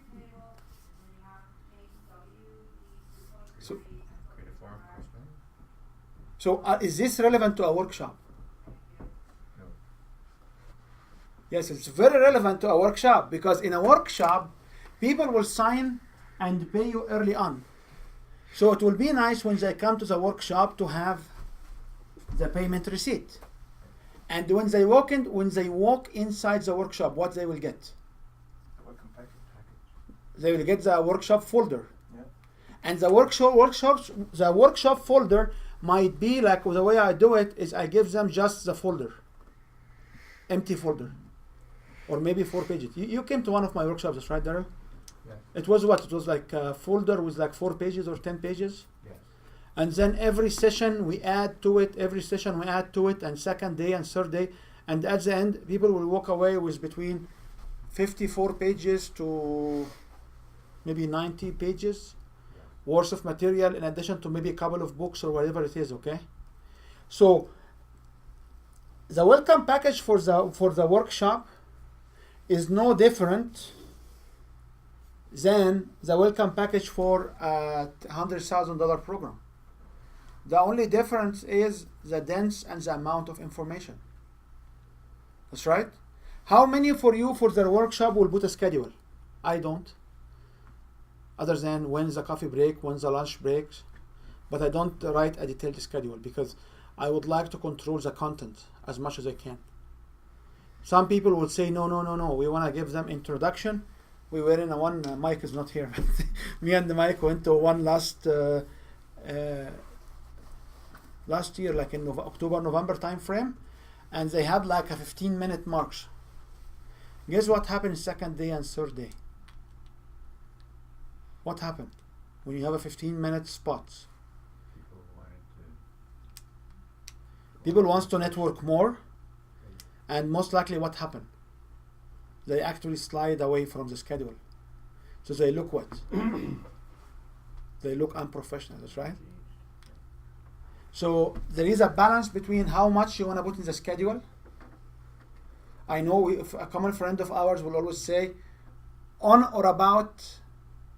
So, Create a forum, question. so is this relevant to a workshop? No. Yes, it's very relevant to a workshop because in a workshop, people will sign and pay you early on. So it will be nice when they come to the workshop to have the payment receipt. And when they walk inside the workshop, what they will get? Welcome package. They will get the workshop folder. Yeah. And the workshop folder might be like the way I do it is I give them just the folder, empty folder, or maybe 4 pages. You came to one of my workshops, that's right, Daryl? Yes. It was what? It was like a folder with like 4 pages or 10 pages. Yes. And then every session we add to it, and second day and third day. And at the end, people will walk away with between 54 pages to maybe 90 pages worth of material in addition to maybe a couple of books or whatever it is, okay? So the welcome package for the workshop is no different than the welcome package for a $100,000 program. The only difference is the dense and the amount of information. That's right. How many for you for their workshop will put a schedule? I don't. Other than when's the coffee break, when's the lunch breaks. But I don't write a detailed schedule because I would like to control the content as much as I can. Some people will say, no, we want to give them introduction. We were in Mike is not here. Me and Mike went to one last year, like in October, November time frame, and they had like a 15-minute marks. Guess what happened second day and third day? What happened when you have a 15-minute spots? People wants to network more, and most likely what happened? They actually slide away from the schedule. So they look what? They look unprofessional, that's right? So there is a balance between how much you want to put in the schedule. I know a common friend of ours will always say, on or about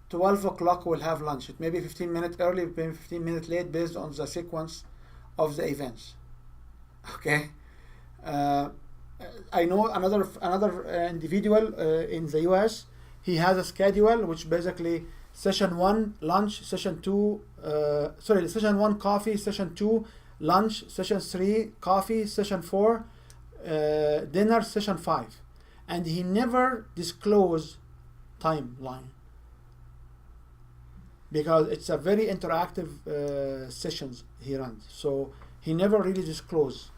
12 o'clock we'll have lunch. It may be 15 minutes early, maybe 15 minutes late based on the sequence of the events. Okay? I know another individual in the US. He has a schedule which basically session 1 lunch, session 1 coffee, session 2 lunch, session 3 coffee, session 4 dinner, session 5, and he never disclose timeline because it's a very interactive sessions he runs. So he never really disclose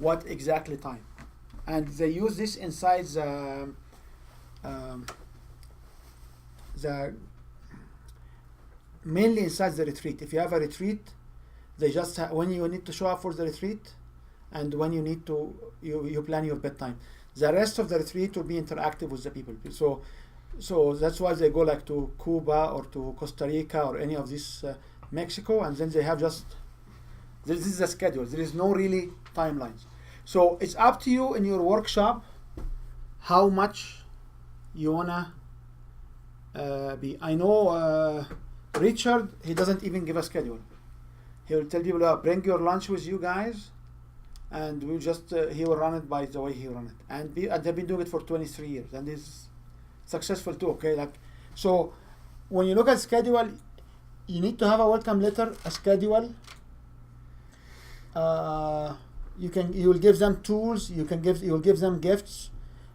what exactly time. And they use this inside the mainly inside the retreat. If you have a retreat, they just when you need to show up for the retreat, and when you need to you plan your bedtime. The rest of the retreat will be interactive with the people. So that's why they go like to Cuba or to Costa Rica or any of this Mexico, and then they have just this is the schedule. There is no really timelines. So it's up to you in your workshop how much you wanna be. I know Richard, he doesn't even give a schedule. He will tell people, bring your lunch with you guys, and we'll just he will run it by the way he run it. And they've been doing it for 23 years, and he's successful too. Okay, like so when you look at schedule, you need to have a welcome letter, a schedule. You will give them tools. You will give them gifts.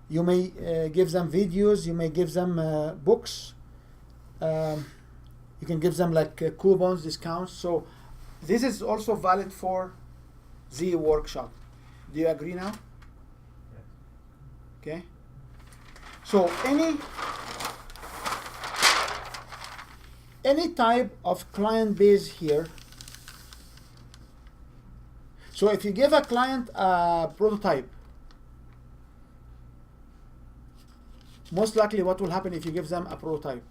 You may give them videos. You may give them books. You can give them like coupons, discounts. So this is also valid for the workshop. Do you agree now? Okay. So any type of client base here. So if you give a client a prototype, most likely what will happen if you give them a prototype?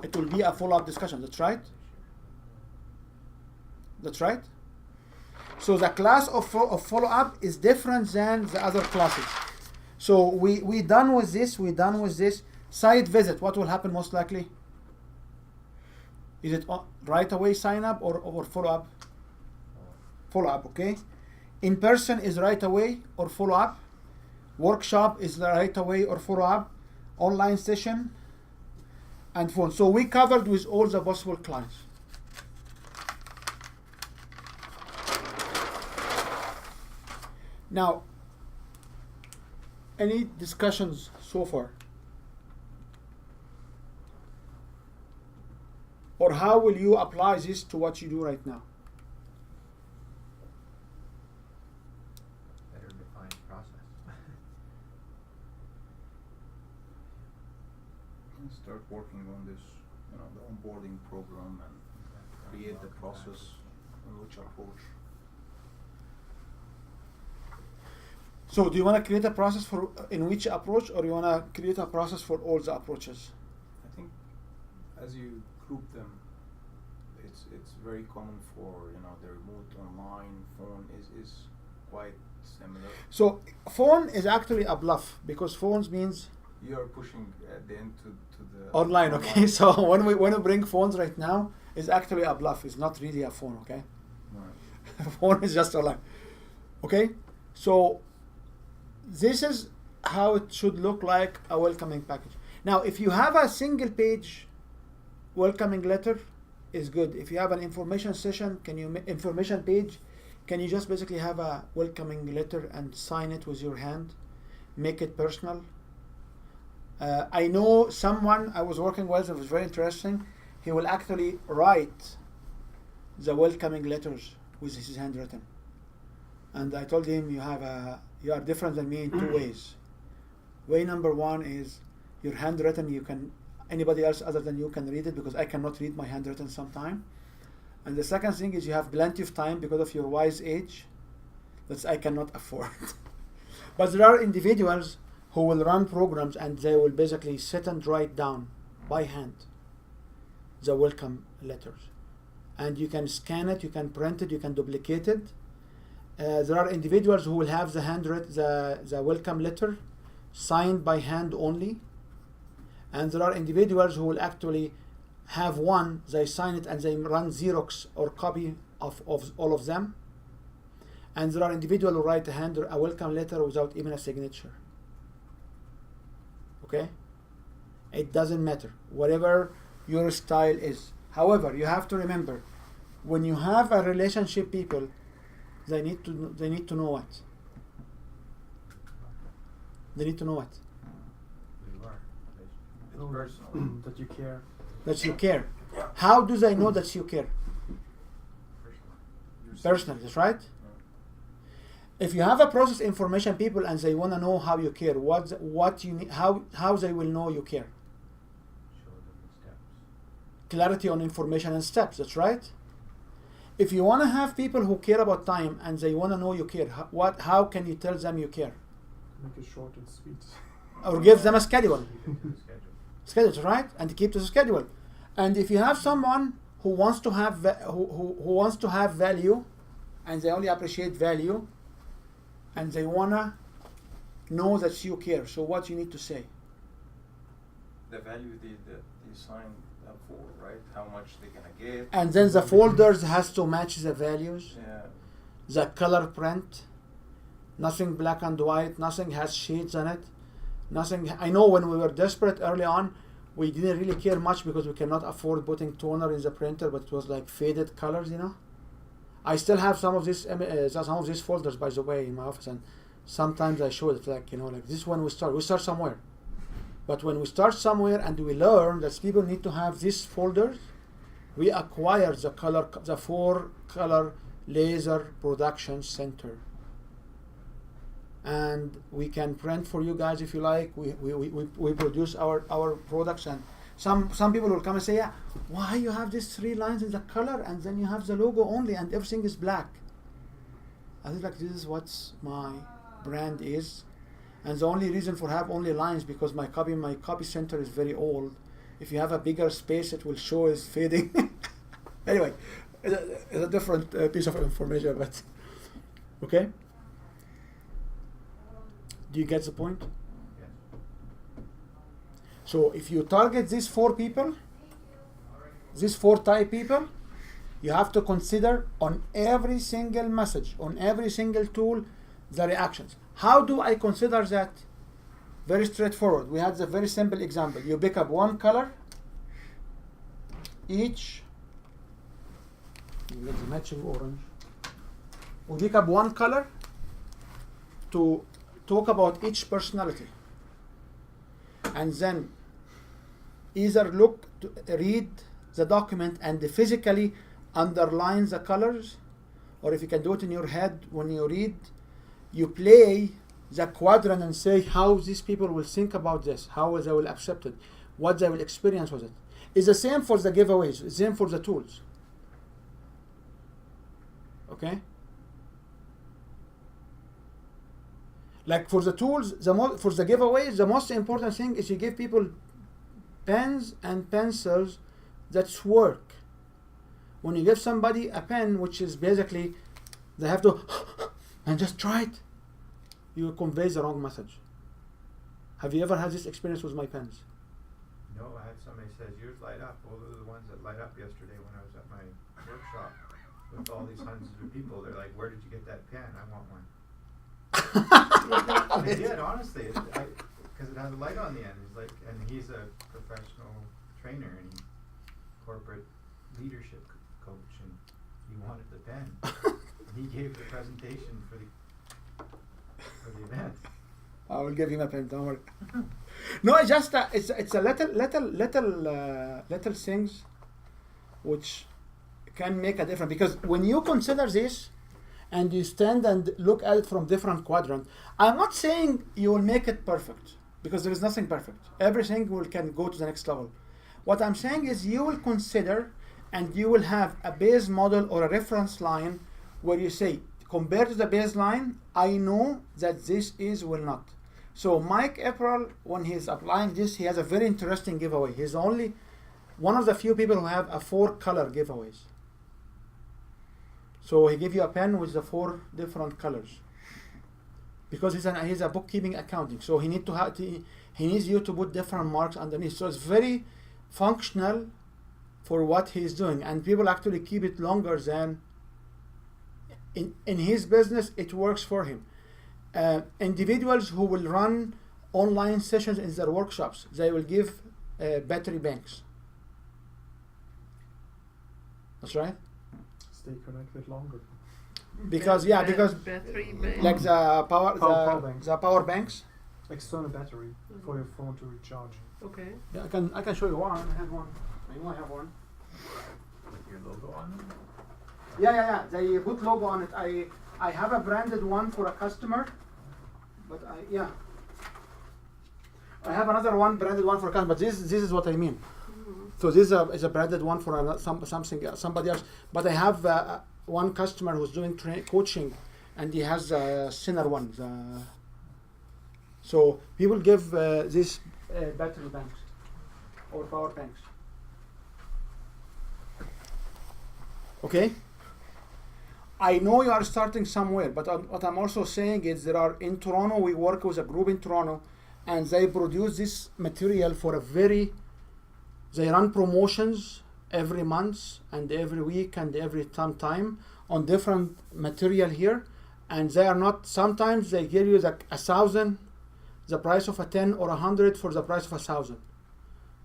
It will be a follow-up discussion, that's right? That's right? So the class of follow-up is different than the other classes. So we done with this, Site visit, what will happen most likely? Is it right away sign up or follow-up? Follow-up, okay? In person is right away or follow-up. Workshop is right away or follow-up. Online session and phone. So we covered with all the possible clients. Now, any discussions so far? Or how will you apply this to what you do right now? Better defined process. And start working on this, the onboarding program and create the process on which approach. So do you want to create a process for in which approach, or you want to create a process for all the approaches? I think as you group them, it's very common for the remote, online, phone is quite similar. So phone is actually a bluff because phones means You are pushing at the end to the online, okay? So when we bring phones right now, it's actually a bluff. It's not really a phone, okay? Right. Phone is just online, okay? So this is how it should look like a welcoming package. Now, if you have a single page welcoming letter, is good. If you have an information session, information page, can you just basically have a welcoming letter and sign it with your hand, make it personal? I know someone I was working with, it was very interesting. He will actually write the welcoming letters with his handwritten. And I told him, you are different than me in two ways. Way number one is your handwritten, anybody else other than you can read it, because I cannot read my handwritten sometime. And the second thing is you have plenty of time because of your wise age that I cannot afford. But there are individuals who will run programs and they will basically sit and write down by hand the welcome letters. And you can scan it, you can print it, you can duplicate it. There are individuals who will have the welcome letter signed by hand only. And there are individuals who will actually have one, they sign it and they run Xerox or copy of all of them. And there are individuals who write a welcome letter without even a signature. Okay? It doesn't matter, whatever your style is. However, you have to remember, when you have a relationship people, they need to know what? They need to know what? You are. It's personal. That you care. That you care. How do they know that you care? Personally, that's right? If you have a process information people and they want to know how you care, what you need, how they will know you care? Show them the steps. Clarity on information and steps, that's right? If you want to have people who care about time and they want to know you care, how can you tell them you care? Make it short and sweet. Or give them a schedule. Schedule. Schedule, right? And keep to the schedule. And if you have someone who wants to have who wants to have value, and they only appreciate value, and they wanna know that you care, so what you need to say? The value they sign up for, right? How much they're gonna get. And then the folders has to match the values, Yeah. the color print, nothing black and white, nothing has shades on it, nothing. I know when we were desperate early on, we didn't really care much because we cannot afford putting toner in the printer, but it was like faded colors, I still have some of these folders, by the way, in my office, and sometimes I show it like this. When we start somewhere, but when we start somewhere and we learn that people need to have these folders, we acquire the 4-color laser production center. and we can print for you guys if you like. We produce our products, and some people will come and say, yeah, why you have these 3 lines in the color and then you have the logo only and everything is black? I was like, this is what my brand is, and the only reason for have only lines because my copy center is very old. If you have a bigger space, it will show is fading. Anyway, it's a different piece of information, but okay. Do you get the point? Yes. So if you target these 4 people, these 4 type people, you have to consider on every single message, on every single tool, the reactions. How do I consider that? Very straightforward. We had the very simple example. You pick up one color, each, let's matching orange. We pick up one color to talk about each personality, and then either read the document and physically underline the colors, or if you can do it in your head when you read, you play the quadrant and say how these people will think about this, how they will accept it, what they will experience with it. It's the same for the giveaways, it's the same for the tools. Okay? Like for the tools, for the giveaways, the most important thing is you give people pens and pencils that work. When you give somebody a pen, which is basically they have to and just try it, you convey the wrong message. Have you ever had this experience with my pens? No, I had somebody says yours light up. Well, those are the ones that light up yesterday when I was at my workshop with all these hundreds of people. They're like, "Where did you get that pen? I want one." I did, honestly, because it has a light on the end. He's like, and he's a professional trainer and corporate leadership coach, and he wanted the pen. And he gave the presentation for the event. I will give him a pen. Don't worry. No, it's just it's a little things which can make a difference, because when you consider this and you stand and look at it from different quadrant, I'm not saying you will make it perfect, because there is nothing perfect. Everything can go to the next level. What I'm saying is you will consider and you will have a base model or a reference line where you say, compared to the baseline, I know that this will not. So Mike April, when he's applying this, he has a very interesting giveaway. He's only one of the few people who have a 4-color giveaways. So he give you a pen with the 4 different colors, because he's a bookkeeping accounting. So he needs you to put different marks underneath. So it's very functional for what he's doing, and people actually keep it longer than in his business. It works for him. Individuals who will run online sessions in their workshops, they will give battery banks. That's right. Stay connected longer. Because battery bank. like the Power banks. the power banks. External battery for your phone to recharge. Okay. Yeah, I can show you one. I have one. I have one. With your logo on them? Yeah. They put logo on it. I have a branded one for a customer, but I have another one branded one for a customer. But this is what I mean. So this is a branded one for somebody else. But I have one customer who's doing coaching, and he has a thinner one. So we will give these battery banks or power banks. Okay. I know you are starting somewhere, but what I'm also saying is in Toronto, we work with a group in Toronto, and they produce this material they run promotions every month and every week and every time on different material here, and they are not, sometimes they give you 1,000, the price of a 10, or 100 for the price of 1,000.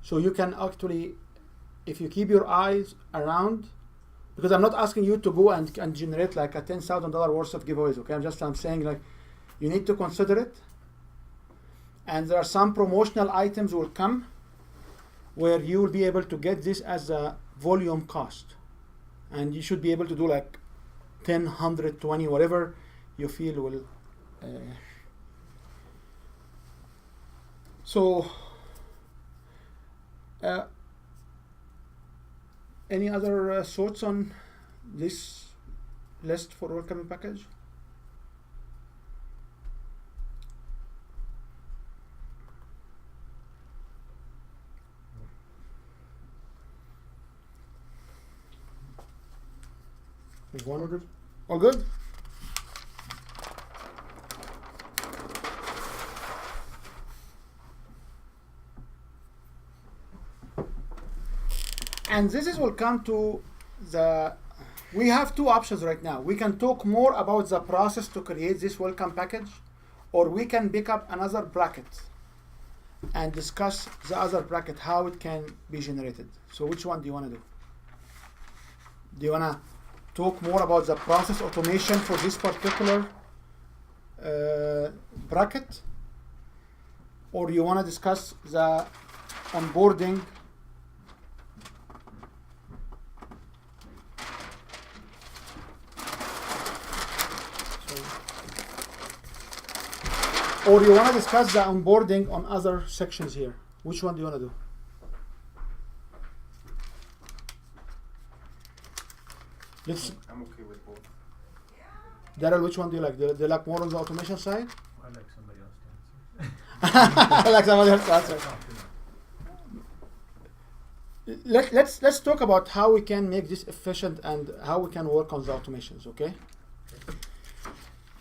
So you can actually, if you keep your eyes around, because I'm not asking you to go and generate like a $10,000 worth of giveaways, okay? I'm saying like you need to consider it, and there are some promotional items will come where you will be able to get this as a volume cost, and you should be able to do like 10, 100, 20, whatever you feel will So, any other thoughts on this list for welcoming package? All good? All good? And this is will come to we have two options right now. We can talk more about the process to create this welcome package, or we can pick up another bracket and discuss the other bracket, how it can be generated. So which one do you want to do? Do you want to talk more about the process automation for this particular bracket, or you want to discuss the onboarding or you want to discuss the onboarding on other sections here? Which one do you want to do? Let's, I'm okay with both. Daryl, which one do you like? Do you like more on the automation side? I like somebody else to answer. I like somebody else to answer. Let's talk about how we can make this efficient and how we can work on the automations, okay?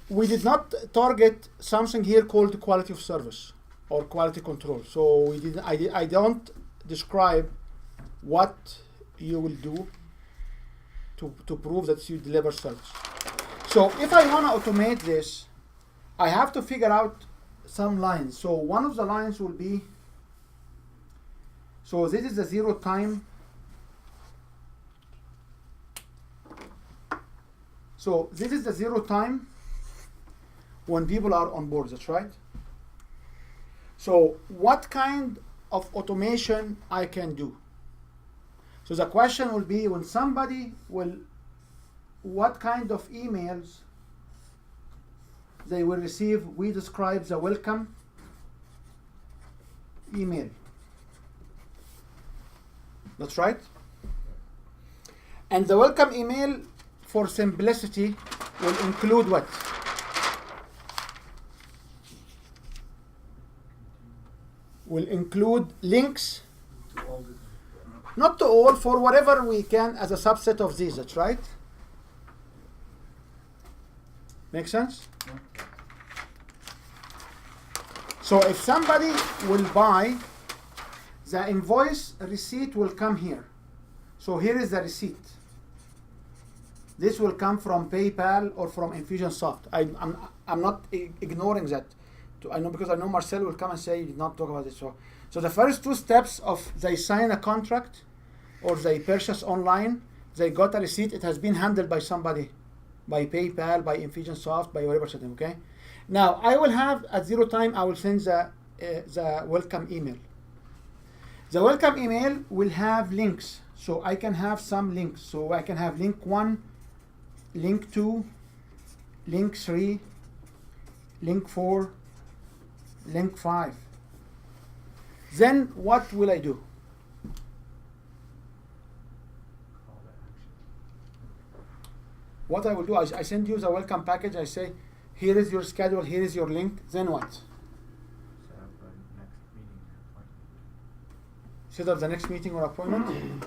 We did not target something here called quality of service or quality control. So we didn't. I don't describe what you will do to prove that you deliver service. So if I want to automate this, I have to figure out some lines. So one of the lines will be, so this is the 0 time. So this is the 0 time when people are on board, that's right? So what kind of automation I can do? So the question will be, when somebody will, what kind of emails they will receive? We describe the welcome email. That's right. And the welcome email, for simplicity, will include what? Will include links, not to all, for whatever we can as a subset of these, that's right? Make sense? So if somebody will buy, the invoice receipt will come here. So here is the receipt. This will come from PayPal or from Infusionsoft. I'm not ignoring that. I know, because I know Marcel will come and say you did not talk about it. So the first two steps of they sign a contract or they purchase online, they got a receipt, it has been handled by somebody, by PayPal, by Infusionsoft, by whatever system, okay? Now I will have at 0 time, I will send the welcome email. The welcome email will have links. So I can have some links. So I can have link 1, link 2, link 3, link 4, link 5. Then what will I do? What I will do, I send you the welcome package. I say, here is your schedule, here is your link. Then what? Set up a next meeting or appointment. Set up the next meeting or appointment.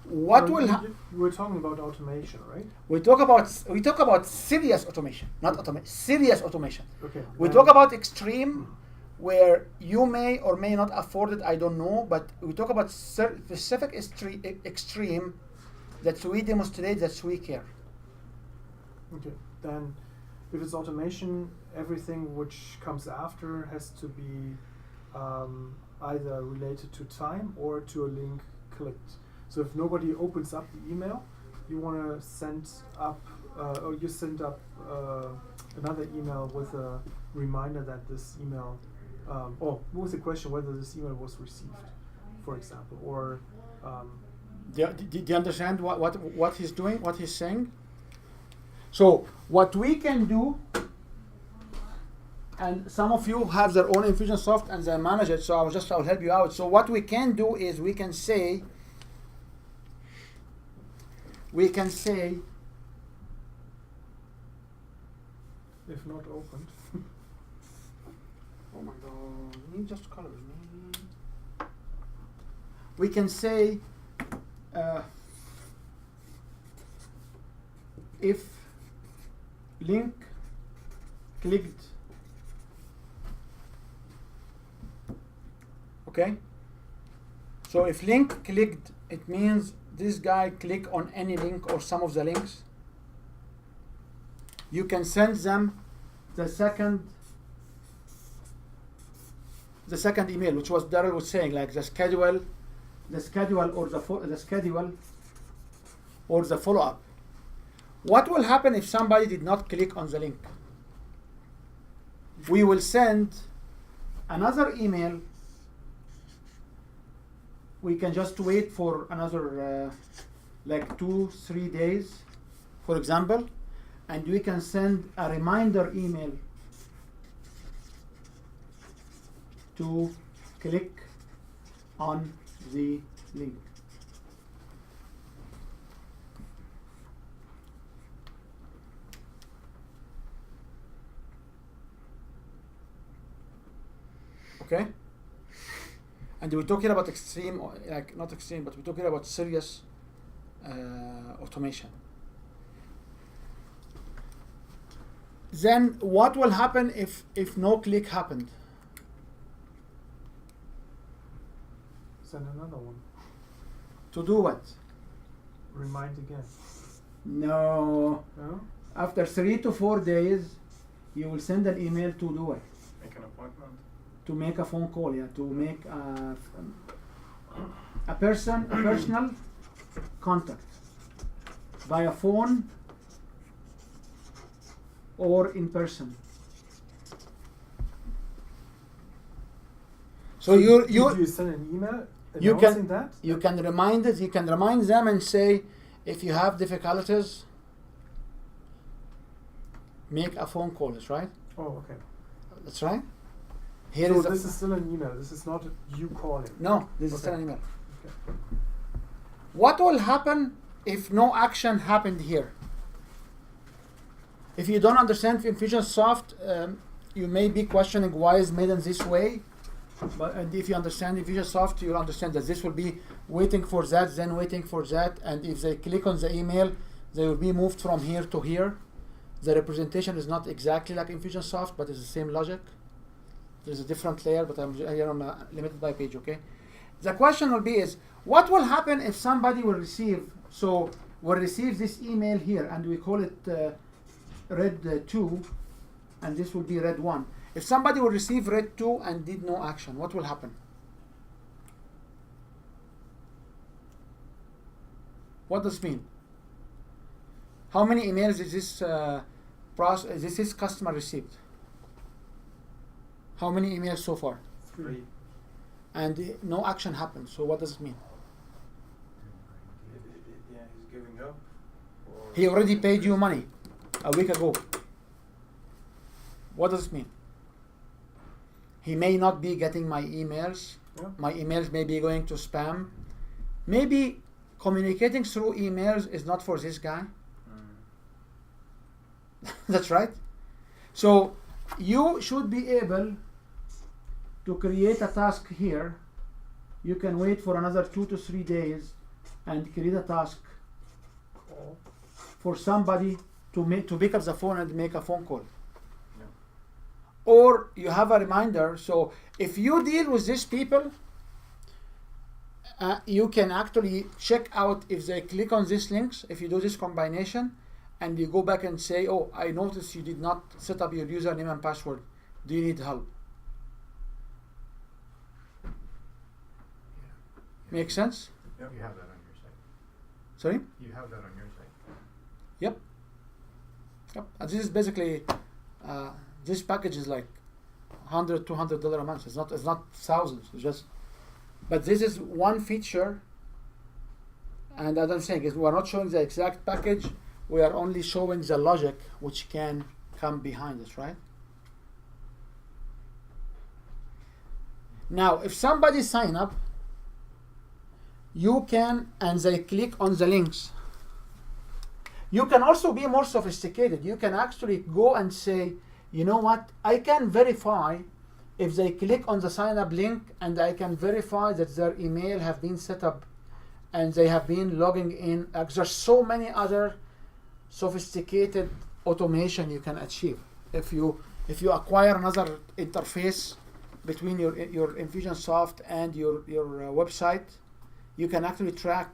What will We're talking about automation, right? we talk about serious automation, not serious automation. Okay. We talk about extreme, where you may or may not afford it, I don't know, but we talk about specific extreme that we demonstrate that we care. Okay. Then, if it's automation, everything which comes after has to be either related to time or to a link clicked. So if nobody opens up the email, you want to send up, or you send up another email with a reminder that this email, or with a question whether this email was received, for example, or. Do you understand what he's doing, what he's saying? So what we can do and some of you have their own Infusionsoft and they manage it, so I'll help you out. So what we can do is we can say If not opened. oh my god, you just colors me. We can say if link clicked, okay? So if link clicked, it means this guy click on any link or some of the links. You can send them the second email, which was Daryl was saying, like the schedule or the schedule or the follow-up. What will happen if somebody did not click on the link? We will send another email. We can just wait for another like 2-3 days, for example, and we can send a reminder email to click on the link. Okay? And we're talking about extreme, like not extreme, but we're talking about serious automation. Then what will happen if no click happened? Send another one. To do what? Remind again. No. No? After 3 to 4 days, you will send an email to do it. Make an appointment. To make a phone call, yeah. To make a personal contact via phone or in person. So Did you send an email announcing that? You can remind it. You can remind them and say, if you have difficulties, make a phone call. That's right. Oh, okay. That's right. So this is still an email. This is not you calling. No, this is Okay. still an email. Okay. What will happen if no action happened here? If you don't understand Infusionsoft, you may be questioning why is made in this way. And if you understand Infusionsoft, you'll understand that this will be waiting for that, then waiting for that. And if they click on the email, they will be moved from here to here. The representation is not exactly like Infusionsoft, but it's the same logic. There's a different layer, but I'm here on a limited by page, okay? The question will be is, what will happen if somebody will receive this email here, and we call it red 2, and this will be red 1. If somebody will receive red 2 and did no action, what will happen? What does this mean? How many emails is this customer received? How many emails so far? 3. And no action happened. So what does it mean? Yeah, he's giving up. Or He already paid you money a week ago. What does it mean? He may not be getting my emails. Yeah. My emails may be going to spam. Maybe communicating through emails is not for this guy. That's right. So you should be able to create a task here. You can wait for another 2 to 3 days and create a task for somebody to pick up the phone and make a phone call. Yeah. Or you have a reminder. So if you deal with these people, you can actually check out if they click on these links, if you do this combination, and you go back and say, oh, I noticed you did not set up your username and password. Do you need help? Make sense? Yep. You have that on your site. Sorry? You have that on your site. Yep. And this is basically, this package is like $100, $200 a month. It's not thousands. It's just, but this is one feature. And as I'm saying, is we are not showing the exact package. We are only showing the logic which can come behind it, right? Now, if somebody sign up, you can, and they click on the links. You can also be more sophisticated. You can actually go and say, you know what, I can verify if they click on the sign up link, and I can verify that their email have been set up and they have been logging in. There's so many other sophisticated automation you can achieve. If you acquire another interface between your Infusionsoft and your website, you can actually track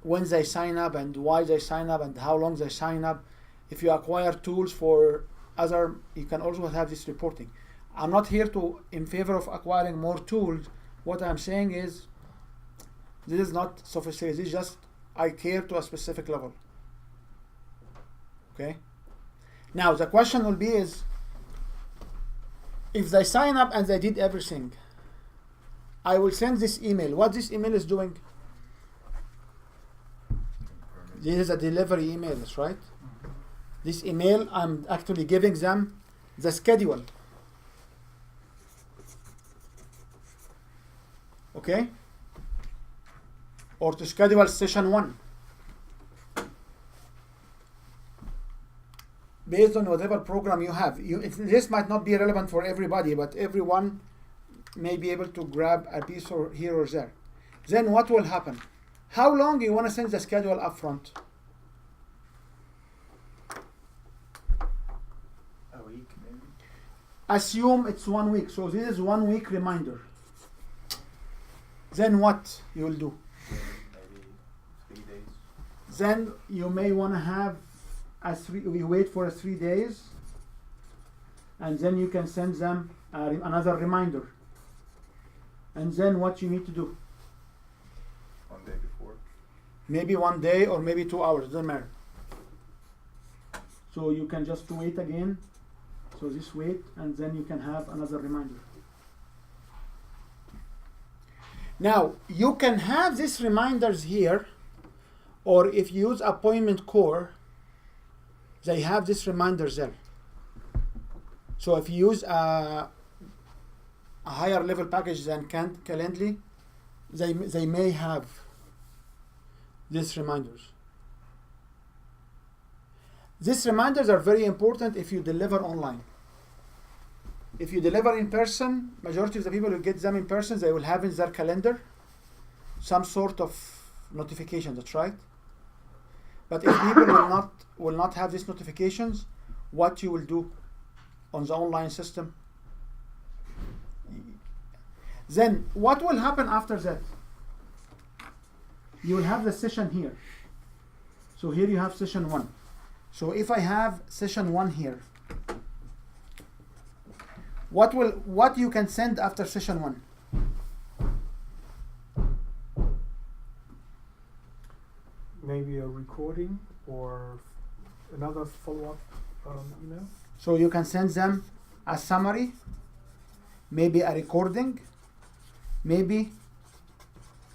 when they sign up and why they sign up and how long they sign up. If you acquire tools for other, you can also have this reporting. I'm not here in favor of acquiring more tools. What I'm saying is, this is not sophisticated. This is just, I care to a specific level. Okay? Now, the question will be is, if they sign up and they did everything, I will send this email. What this email is doing? This is a delivery email, that's right? This email, I'm actually giving them the schedule. Okay? Or to schedule session 1. Based on whatever program you have. This might not be relevant for everybody, but everyone may be able to grab a piece or here or there. Then what will happen? How long do you want to send the schedule up front? A week, maybe. Assume it's 1 week. So this is 1 week reminder. Then what you will do? Maybe 3 days. Then you may want to have we wait for 3 days, and then you can send them another reminder. And then what you need to do? 1 day before. Maybe 1 day or maybe 2 hours, doesn't matter. So you can just wait again. So this wait, and then you can have another reminder. Now, you can have these reminders here, or if you use Appointment Core, they have these reminders there. So if you use a higher level package than Calendly, they may have these reminders. These reminders are very important if you deliver online. If you deliver in person, majority of the people who get them in person, they will have in their calendar some sort of notification, that's right. But if people will not have these notifications, what you will do on the online system? Then what will happen after that? You will have the session here. So here you have session 1. So if I have session 1 here, what you can send after session 1? Maybe a recording or another follow-up email. So you can send them a summary, maybe a recording, maybe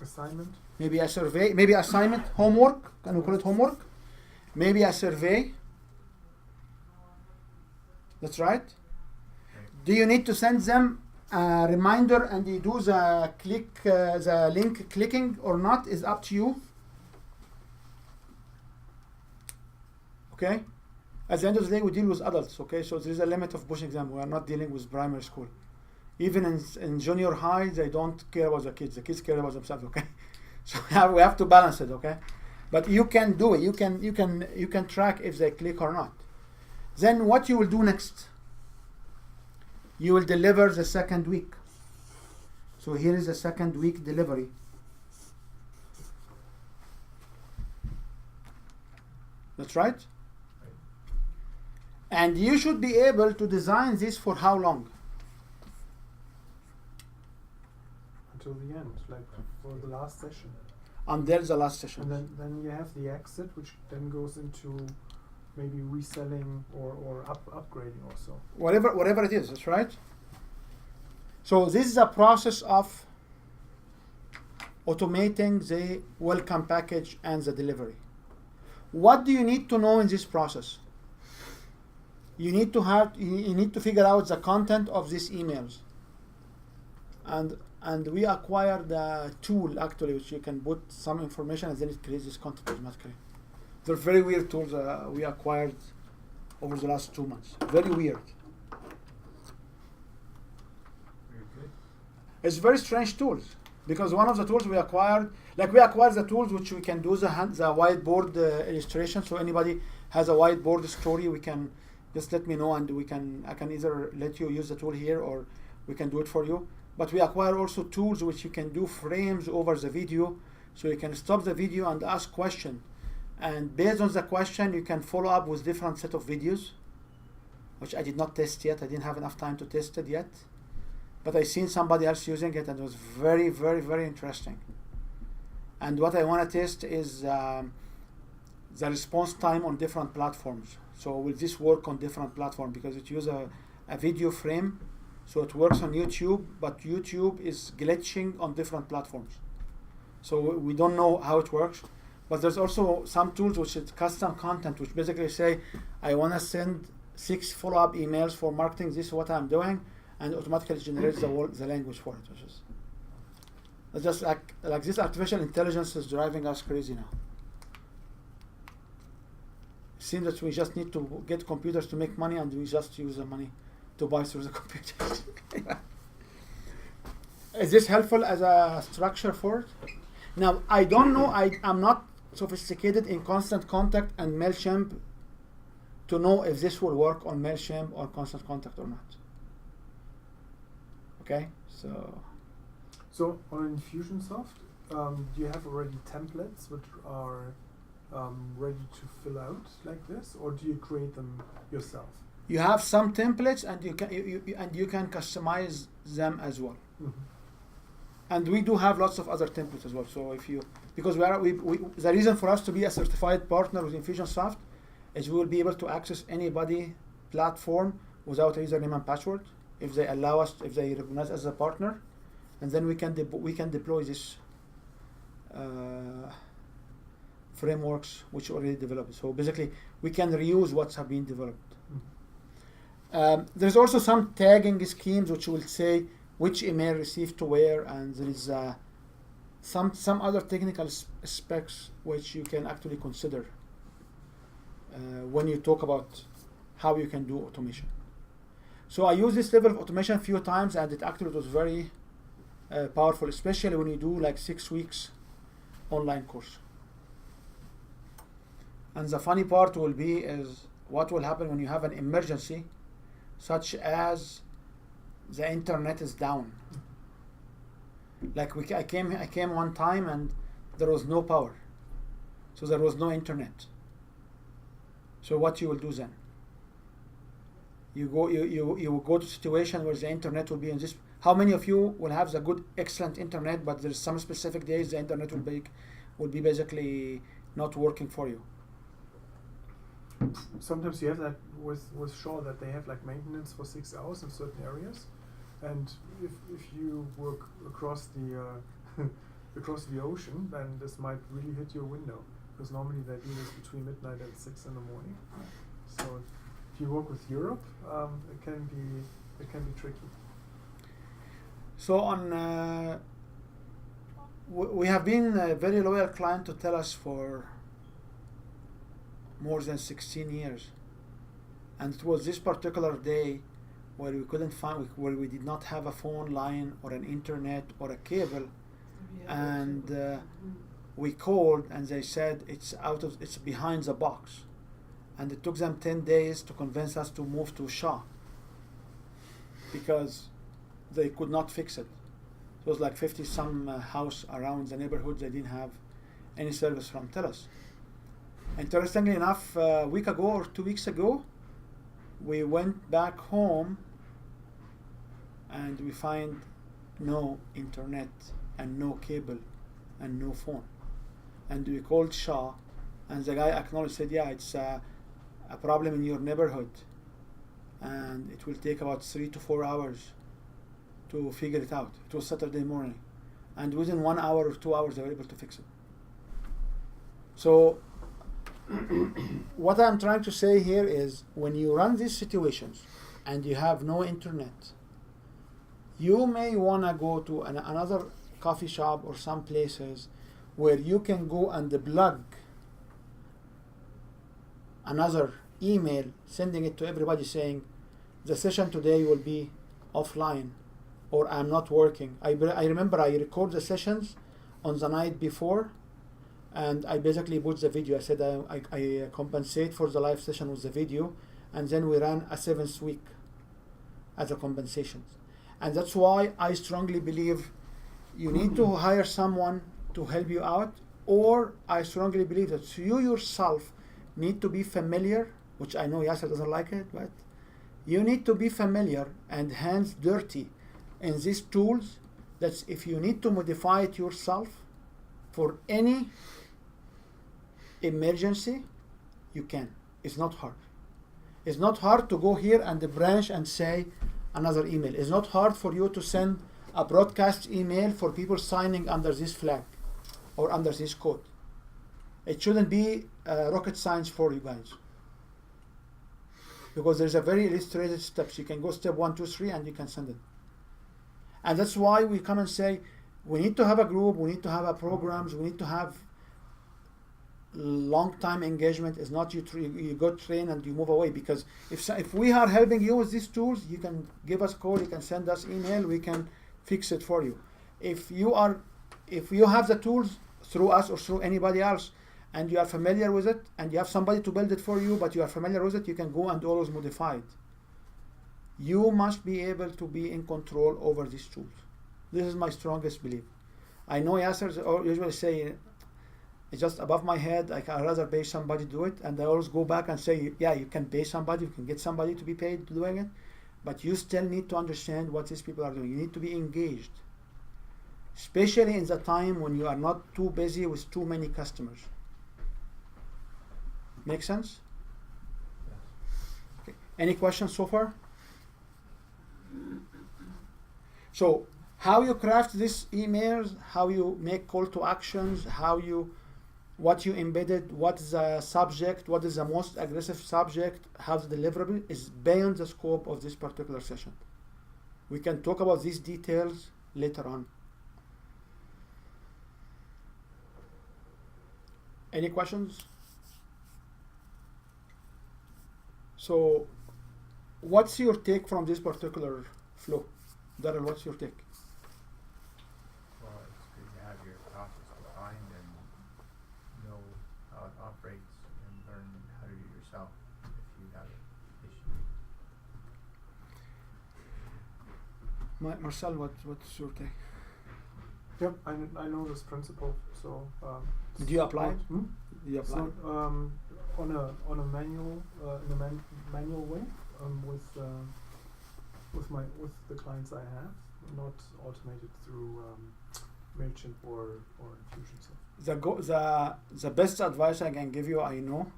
Assignment. maybe a survey, maybe assignment, homework. Can we call it homework? Maybe a survey. That's right. Do you need to send them a reminder and you do the the link clicking or not is up to you. Okay? At the end of the day, we deal with adults, okay? So there is a limit of pushing them. We are not dealing with primary school. Even in junior high, they don't care about the kids. The kids care about themselves, okay? So we have to balance it, okay? But you can do it. You can track if they click or not. Then what you will do next? You will deliver the second week. So here is the second week delivery. That's right. And you should be able to design this for how long? Until the end, like for the last session. Until the last session. And then you have the exit, which then goes into maybe reselling or upgrading also. Whatever it is, that's right. So this is a process of automating the welcome package and the delivery. What do you need to know in this process? You need to figure out the content of these emails. and we acquired a tool actually which you can put some information and then it creates this content automatically. They're very weird tools we acquired over the last 2 months. Very weird. Very good. It's very strange tools because one of the tools we acquired, like we acquired the tools which we can do the whiteboard illustration. So anybody has a whiteboard story, we can just let me know and I can either let you use the tool here or we can do it for you. But we acquire also tools which you can do frames over the video, so you can stop the video and ask question, and based on the question you can follow up with different set of videos, which I did not test yet. I didn't have enough time to test it yet, but I seen somebody else using it and it was very, very, very interesting. And what I want to test is the response time on different platforms. So will this work on different platforms, because it uses a video frame. So it works on YouTube, but YouTube is glitching on different platforms. So we don't know how it works. But there's also some tools which is custom content, which basically say, I want to send 6 follow-up emails for marketing. This is what I'm doing, and automatically generates the language for it. Which is it's just like this artificial intelligence is driving us crazy now. It seems that we just need to get computers to make money, and we just use the money to buy through the computers. Is this helpful as a structure for it? Now, I don't know, I'm not sophisticated in Constant Contact and MailChimp to know if this will work on MailChimp or Constant Contact or not. Okay, so on Infusionsoft, do you have already templates which are ready to fill out like this, or do you create them yourself? you have some templates and you can customize them as well. Mm-hmm. And we do have lots of other templates as well. So if you, because the reason for us to be a certified partner with Infusionsoft is we will be able to access anybody platform without a username and password if they allow us, if they recognize us as a partner, and then we can deploy this frameworks which already developed. So basically, we can reuse what's have been developed. There's also some tagging schemes which will say which email received to where, and there is some other technical specs which you can actually consider when you talk about how you can do automation. So I used this level of automation a few times, and it actually was very powerful, especially when you do like 6 weeks online course. And the funny part will be is what will happen when you have an emergency, such as the internet is down. Like I came one time and there was no power, so there was no internet. So what you will do then? You will go to a situation where the internet will be in this. How many of you will have the good, excellent internet, but there's some specific days the internet will be basically not working for you? Sometimes you have that with Shaw, that they have like maintenance for 6 hours in certain areas, and if you work across the across the ocean, then this might really hit your window, because normally they do this between midnight and 6 in the morning. So if you work with Europe, it can be tricky. So on we have been a very loyal client to TELUS for more than 16 years, and it was this particular day where we couldn't find, where we did not have a phone line or an internet or a cable, and we called and they said it's behind the box, and it took them 10 days to convince us to move to Shaw because they could not fix it. It was like 50 some house around the neighborhood, they didn't have any service from TELUS. Interestingly enough, a week ago or 2 weeks ago, we went back home and we find no internet and no cable and no phone. And we called Shaw, and the guy acknowledged, said, yeah, it's a problem in your neighborhood, and it will take about 3 to 4 hours to figure it out. It was Saturday morning, and within 1 hour or 2 hours they were able to fix it. So what I'm trying to say here is, when you run these situations and you have no internet, You may want to go to another coffee shop or some places where you can go and plug another email, sending it to everybody saying, the session today will be offline, or I'm not working. I remember I record the sessions on the night before, and I basically put the video. I said I compensate for the live session with the video, and then we ran a 7th week as a compensation. And that's why I strongly believe you need to hire someone to help you out, or I strongly believe that you yourself need to be familiar, which I know Yasser doesn't like it, but you need to be familiar and hands dirty in these tools, that if you need to modify it yourself for any emergency, you can. It's not hard. It's not hard to go here and branch and say another email. It's not hard for you to send a broadcast email for people signing under this flag or under this code. It shouldn't be rocket science for you guys, because there's a very illustrated steps. You can go step 1, 2, 3, and you can send it. And that's why we come and say we need to have a group, we need to have a programs, we need to have long time engagement. Is not you go train and you move away, because if we are helping you with these tools, you can give us a call, you can send us email, we can fix it for you. If you have the tools through us or through anybody else, and you are familiar with it, and you have somebody to build it for you, but you are familiar with it, you can go and always modify it. You must be able to be in control over these tools. This is my strongest belief. I know Yasser usually say, it's just above my head, I'd rather pay somebody to do it, and I always go back and say, yeah, you can pay somebody, you can get somebody to be paid doing it, but you still need to understand what these people are doing. You need to be engaged, especially in the time when you are not too busy with too many customers. Make sense? Okay. Any questions so far? So how you craft these emails, how you make call to actions, what you embedded, what is the subject, what is the most aggressive subject, how the deliverable is beyond the scope of this particular session. We can talk about these details later on. Any questions? So what's your take from this particular flow? Darrell, what's your take? Well, it's good to have your process defined and know how it operates and learn how to do it yourself if you have an issue. Marcel, what's your take? Yep, I know this principle. So Did you apply it? Hmm? Did you apply So it? on a manual in a manual way with the clients I have, not automated through MailChimp or Infusionsoft. The best advice I can give you, I know,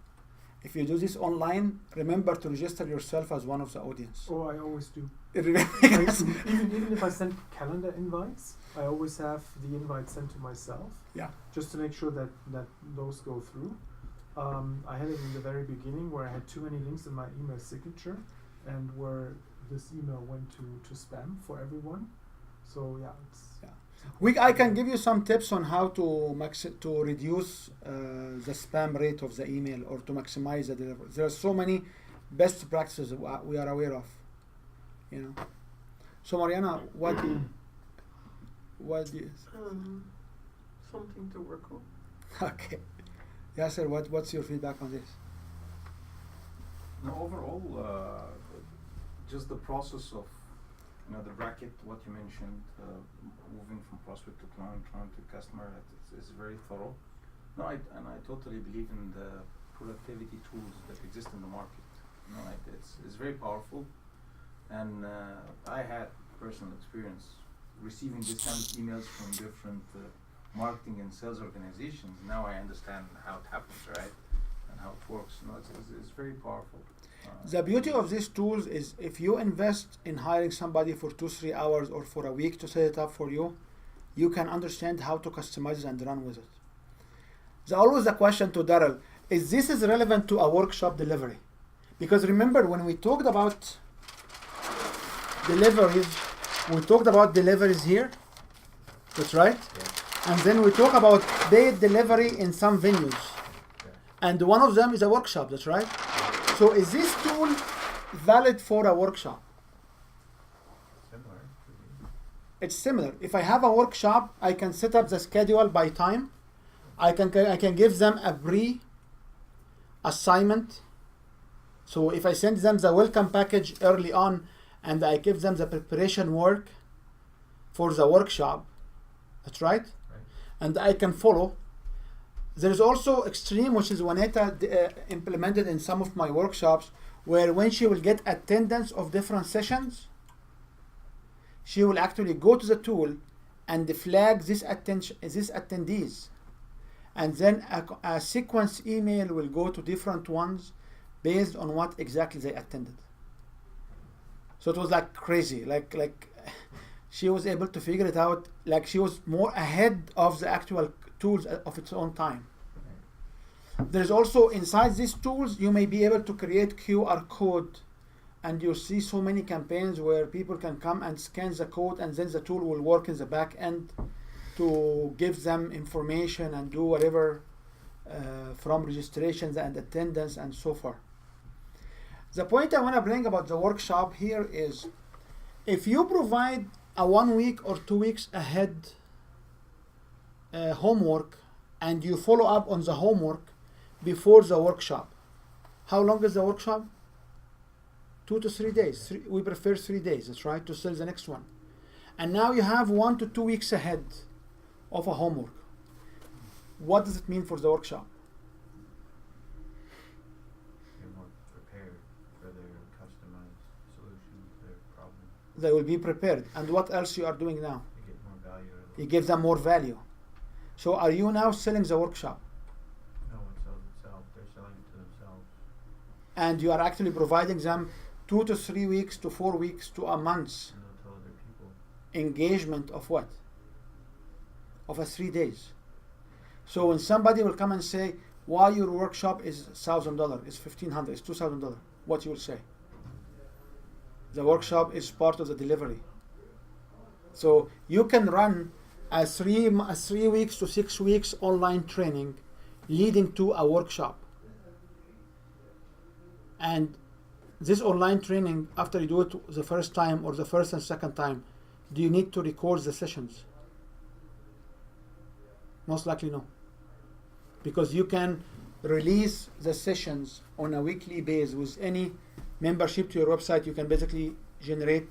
if you do this online, remember to register yourself as one of the audience. Oh, I always do. Yes. even if I send calendar invites, I always have the invite sent to myself. Yeah. Just to make sure that those go through. I had it in the very beginning where I had too many links in my email signature, and where this email went to spam for everyone. So yeah, I can give you some tips on how to reduce the spam rate of the email, or to maximize the delivery. There are so many best practices we are aware of, you know. So Mariana, what do you Something to work on. Okay. Yasser, what's your feedback on this? No, overall, just the process of, the bracket, what you mentioned, moving from prospect to client, client to customer, is very thorough. No, I totally believe in the productivity tools that exist in the market. It's very powerful, and I had personal experience receiving this kind of emails from different marketing and sales organizations. Now I understand how it happens, right, and how it works. It's very powerful. The beauty of these tools is if you invest in hiring somebody for 2-3 hours or for a week to set it up for you, you can understand how to customize it and run with it. There's always the question to Darrell, is this relevant to a workshop delivery? Because remember, when we talked about deliveries, we talked about deliveries here. That's right. Yeah. And then we talk about paid delivery in some venues. Yeah. And one of them is a workshop. That's right. So is this tool valid for a workshop? Similar. could be. It's similar. If I have a workshop, I can set up the schedule by time. I can give them a assignment. So if I send them the welcome package early on and I give them the preparation work for the workshop, that's right, Right. and I can follow. There is also Extreme, which is Juanita implemented in some of my workshops, where when she will get attendance of different sessions, she will actually go to the tool and flag these attendees. And then a sequence email will go to different ones based on what exactly they attended. So it was like crazy, like she was able to figure it out, like she was more ahead of the actual tools of its own time. There's also inside these tools, you may be able to create QR code, and you'll see so many campaigns where people can come and scan the code, and then the tool will work in the back end to give them information and do whatever from registrations and attendance and so forth. The point I want to bring about the workshop here is, if you provide a 1 week or 2 weeks ahead homework and you follow up on the homework before the workshop, how long is the workshop? 2 to 3 days. We prefer 3 days, that's right, to sell the next one. And now you have 1 to 2 weeks ahead of a homework. What does it mean for the workshop? You're more prepared for their customized solution to their problem. They will be prepared. And what else you are doing now? You get more value out of You it. give them more value. So are you now selling the workshop? No one sells itself. They're selling it to themselves. And you are actually providing them 2 to 3 weeks to 4 weeks to a month And they'll tell other people. engagement of what? Of a 3 days. So when somebody will come and say, why your workshop is $1,000, is $1,500, is $2,000, what you will say? The workshop is part of the delivery. So you can run a 3 weeks to 6 weeks online training leading to a workshop. And this online training, after you do it the first time or the first and second time, do you need to record the sessions? Most likely no. Because you can release the sessions on a weekly basis with any membership to your website. You can basically generate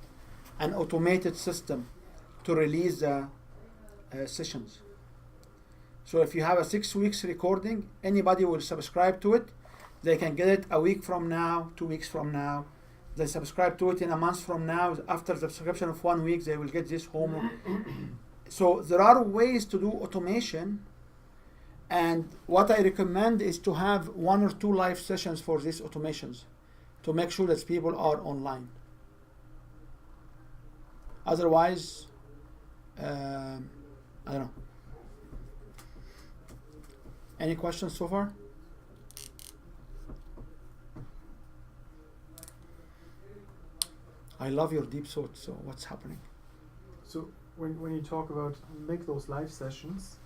an automated system to release the sessions. So if you have a 6 weeks recording, anybody will subscribe to it. They can get it a week from now, 2 weeks from now. They subscribe to it in a month from now. After the subscription of 1 week, they will get this homework. So there are ways to do automation, and what I recommend is to have 1 or 2 live sessions for these automations to make sure that people are online. Otherwise, I don't know. Any questions so far? I love your deep thoughts, so what's happening? So when you talk about make those live sessions,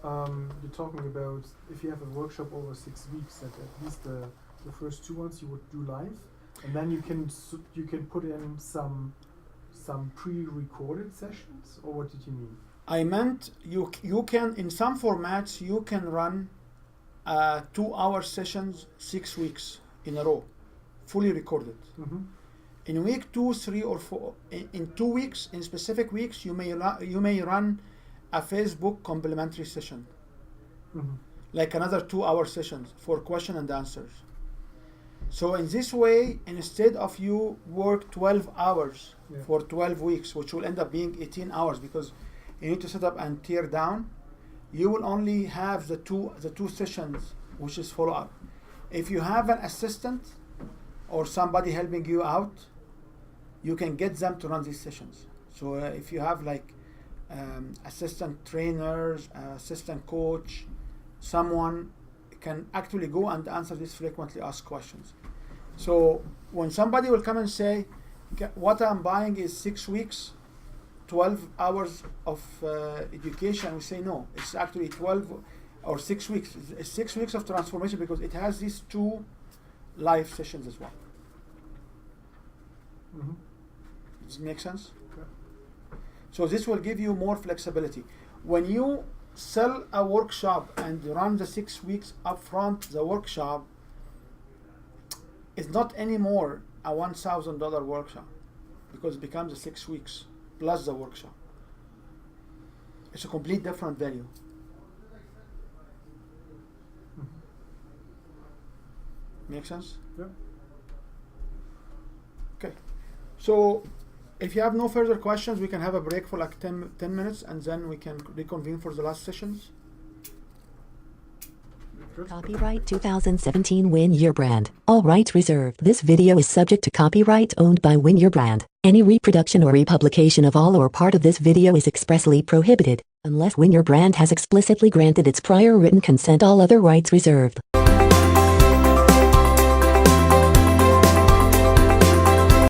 you're talking about if you have a workshop over 6 weeks, that at least the first 2 ones you would do live, and then you can put in some pre-recorded sessions, or what did you mean? I meant you can, in some formats, you can run 2-hour sessions 6 weeks in a row, fully recorded. Mm-hmm. In week 2, 3, or 4, in 2 weeks, in specific weeks, you may run a Facebook complimentary session, Mm-hmm. like another 2-hour session for question and answers. So in this way, instead of you work 12 hours Yeah. for 12 weeks, which will end up being 18 hours because you need to set up and tear down, you will only have the two sessions, which is follow up. If you have an assistant or somebody helping you out, you can get them to run these sessions. So if you have like assistant trainers, assistant coach, someone can actually go and answer these frequently asked questions. So when somebody will come and say, what I'm buying is 6 weeks, 12 hours of education. We say no, it's actually 12 or 6 weeks. It's 6 weeks of transformation because it has these 2 live sessions as well. Mhm. Does it make sense? Okay. So this will give you more flexibility. When you sell a workshop and run the 6 weeks upfront, the workshop is not anymore a $1,000 workshop because it becomes a 6 weeks plus the workshop. It's a complete different value. Mhm. Make sense? Yeah. Okay. So if you have no further questions, we can have a break for like 10 minutes and then we can reconvene for the last sessions. Good. Copyright 2017 Win Your Brand. All rights reserved. This video is subject to copyright owned by Win Your Brand. Any reproduction or republication of all or part of this video is expressly prohibited. Unless Win Your Brand has explicitly granted its prior written consent, all other rights reserved.